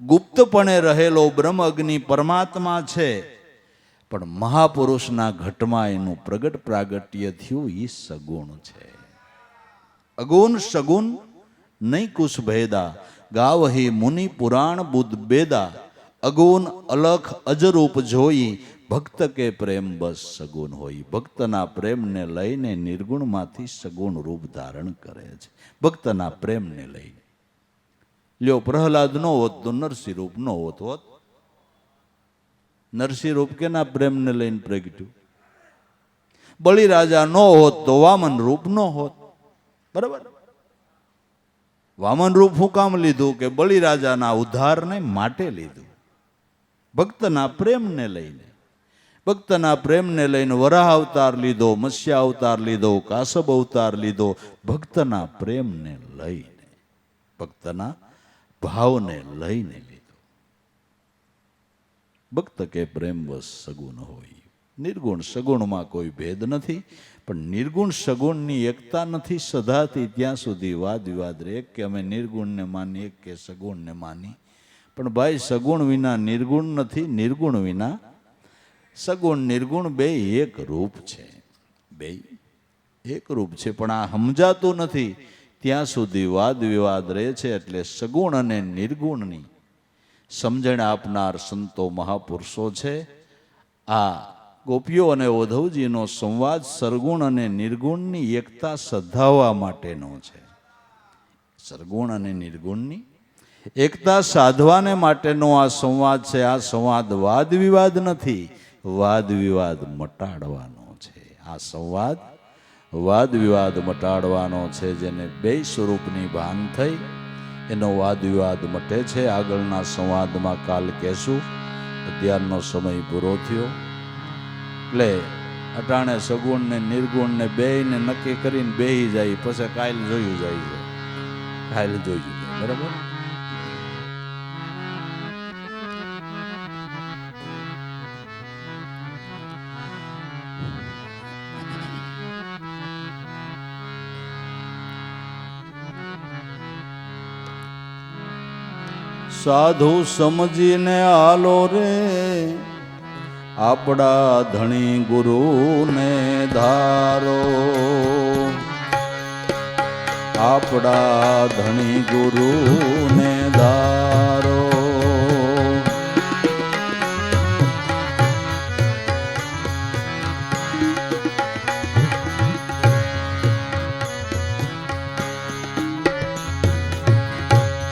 ગુપ્તપણે રહેલો બ્રહ્મ અગ્નિ પરમાત્મા છે, પણ મહાપુરુષના ઘટમાં એનું પ્રગટ પ્રાગટ્ય થયું એ સગુણ છે. અગુણ સગુણ નહીં કુશ ભેદા, ગાવહી મુનિ પુરાણ બુદ્ધ બેદા. અગુણ અલખ અજરૂપ જોઈ, ભક્ત કે પ્રેમ બસ સગુણ હોય. ભક્તના પ્રેમને લઈને નિર્ગુણમાંથી સગુણ રૂપ ધારણ કરે છે. ભક્તના પ્રેમને લઈને લ્યો, પ્રહલાદ નો હોત તો નરસિંહ રૂપ નો હોત. નરસિંહ રૂપ કેના પ્રેમને લઈને પ્રગટ્યું? બલિરાજા નો હોત તો વામન રૂપ નો હોત. બરાબર? વામન રૂપ શું કામ લીધું? કે બલિરાજાના ઉદ્ધારને માટે લીધું. ભક્તના પ્રેમને લઈને. ભક્તના પ્રેમને લઈને વરાહ અવતાર લીધો, મત્સ્ય અવતાર લીધો, કાસબ અવતાર લીધો. ભક્તના પ્રેમને લઈને, ભક્તના ભાવને લઈને લીધો. ભક્ત કે પ્રેમ બસ સગુણ હોય. નિર્ગુણ સગુણમાં કોઈ ભેદ નથી, પણ નિર્ગુણ સગુણની એકતા નથી સધાતી ત્યાં સુધી વાદ વિવાદ રહે કે અમે નિર્ગુણને માની કે સગુણને માની. પણ ભાઈ, સગુણ વિના નિર્ગુણ નથી, નિર્ગુણ વિના સગુણ. નિર્ગુણ બે એક રૂપ છે, બે એક રૂપ છે. પણ આ સમજાતું નથી ત્યાં સુધી વાદ વિવાદ રહે છે. એટલે સગુણ અને નિર્ગુણની સમજણ આપનાર સંતો મહાપુરુષો છે. આ ગોપીઓ અને ઉદ્ધવજીનો સંવાદ સરગુણ અને નિર્ગુણની એકતા સધાવવા માટેનો છે. સરગુણ અને નિર્ગુણની એકતા સાધવાને માટેનો આ સંવાદ છે. આ સંવાદ વાદ વિવાદ નથી, વાદ વિવાદ મટાડવાનો છે. આ સંવાદ વાદ વિવાદ મટાડવાનો છે. જેને બે સ્વરૂપની ભાન થઈ એનો વાદ વિવાદ મટે છે. આગળના સંવાદમાં કાલ કહેશું. અત્યારનો સમય પૂરો થયો. એટલે અટાણે સગુણ ને નિર્ગુણ ને બેયને નક્કી કરીને બેહી જાય, પછી કાલ જોયું જાય છે. કાલ જોયું જાય. બરાબર? સાધુ સમજીને આલો રે, આપડા ધણી ગુરુને ધારો. આપડા ધણી ગુરુને ધારો.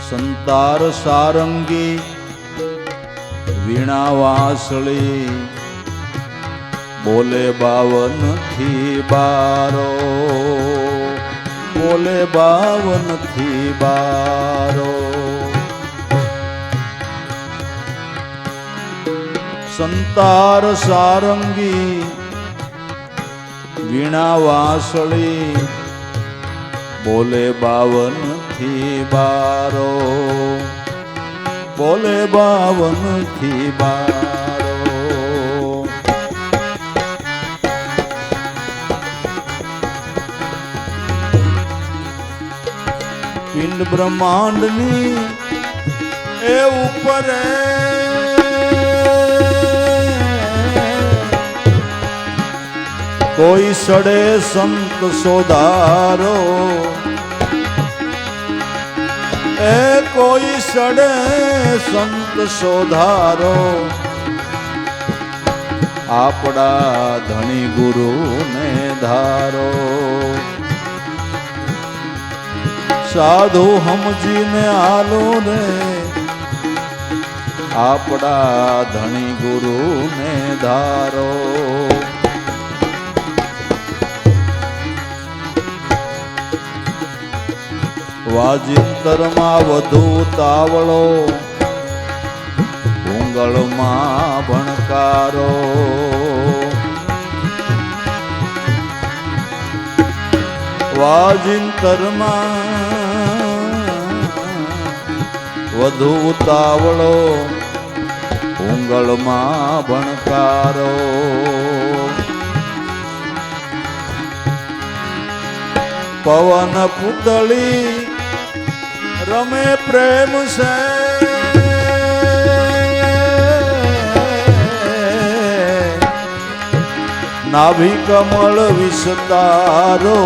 સંતાર સારંગી વીણા વાસળી, બોલે 52 થી 12. બોલે 52 થી 12 સંતાર સારંગી વીણા વાસળી બોલે 52 થી 12 બોલે 52 થી 12 પિંડ બ્રહ્માંડની એ ઉપર કોઈ સડે સંત સોધારો એ કોઈ સડે સંત સોધારો આપડા ધણી ગુરુને ધારો સાધુ સમજીને આલો રે આપડા ધણી ગુરુને ધારો વાજિંતરમાં વધુ તાવળો ઉંગળમાં ભણકારો વાજિંતરમાં વધુ તાવળો ઉંગળમાં ભણકારો પવન પુતળી રમે પ્રેમ સે નાભી કમળ વિસ્તારો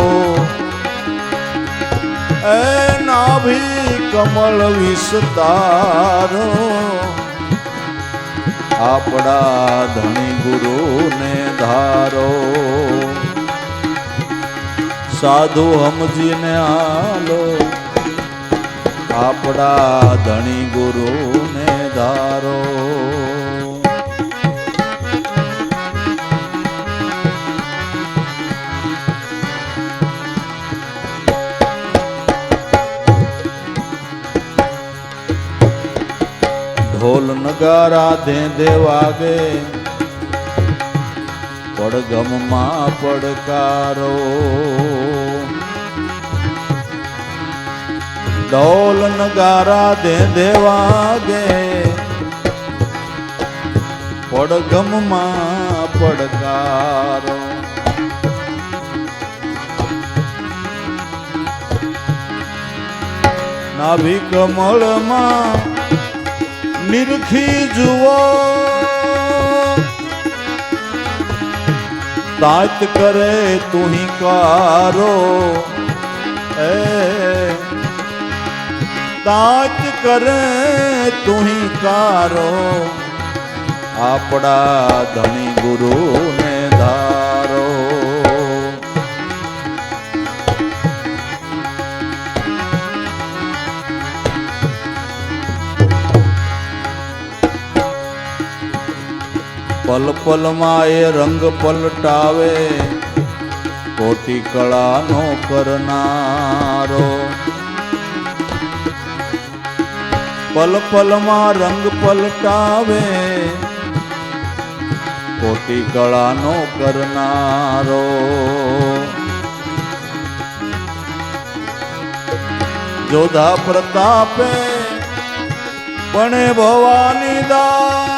એ નાભી કમળ વિસ્તારો આપડા ધણી ગુરુને ધારો સાધુ સમજીને આલો આપડા ધણી ગુરુને ધારો ઢોલ નગારા ધે વાગે પડગમમાં પડકારો ઢોલ નગારા ધે વાગે પડગમમાં પડકારો નાભી કમળમાં નિરખી જુઓ તાત કરે તુહી કારો એ તાત કરે તુહી કારો આપડા ધણી ગુરુને ધારો પલ પલમાં એ રંગ પલટાવે કોટી કળાનો કરનારો પલ પલમાં રંગ પલટાવે કોટી કળાનો કરનારો જોધા પ્રતાપે બને ભવાની દાસ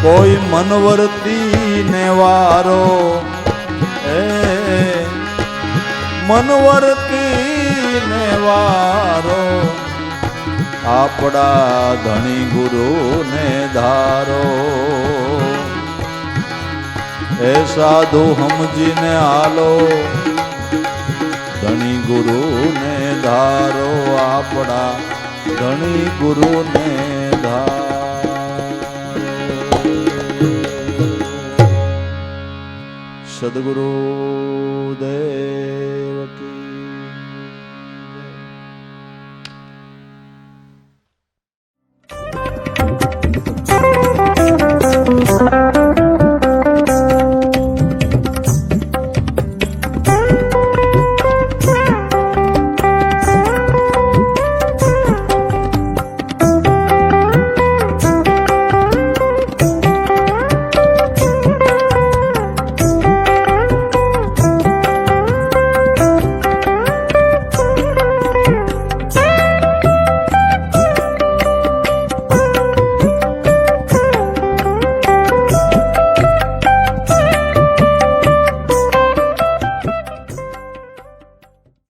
કોઈ મનવરતી ને વારો એ મનવરતી ને વારો આપડા ધણી ગુરુને ધારો એ સાધુ સમજીને આલો ધણી ગુરુને ધારો આપડા ધણી ગુરુને ધારો સદગુરુ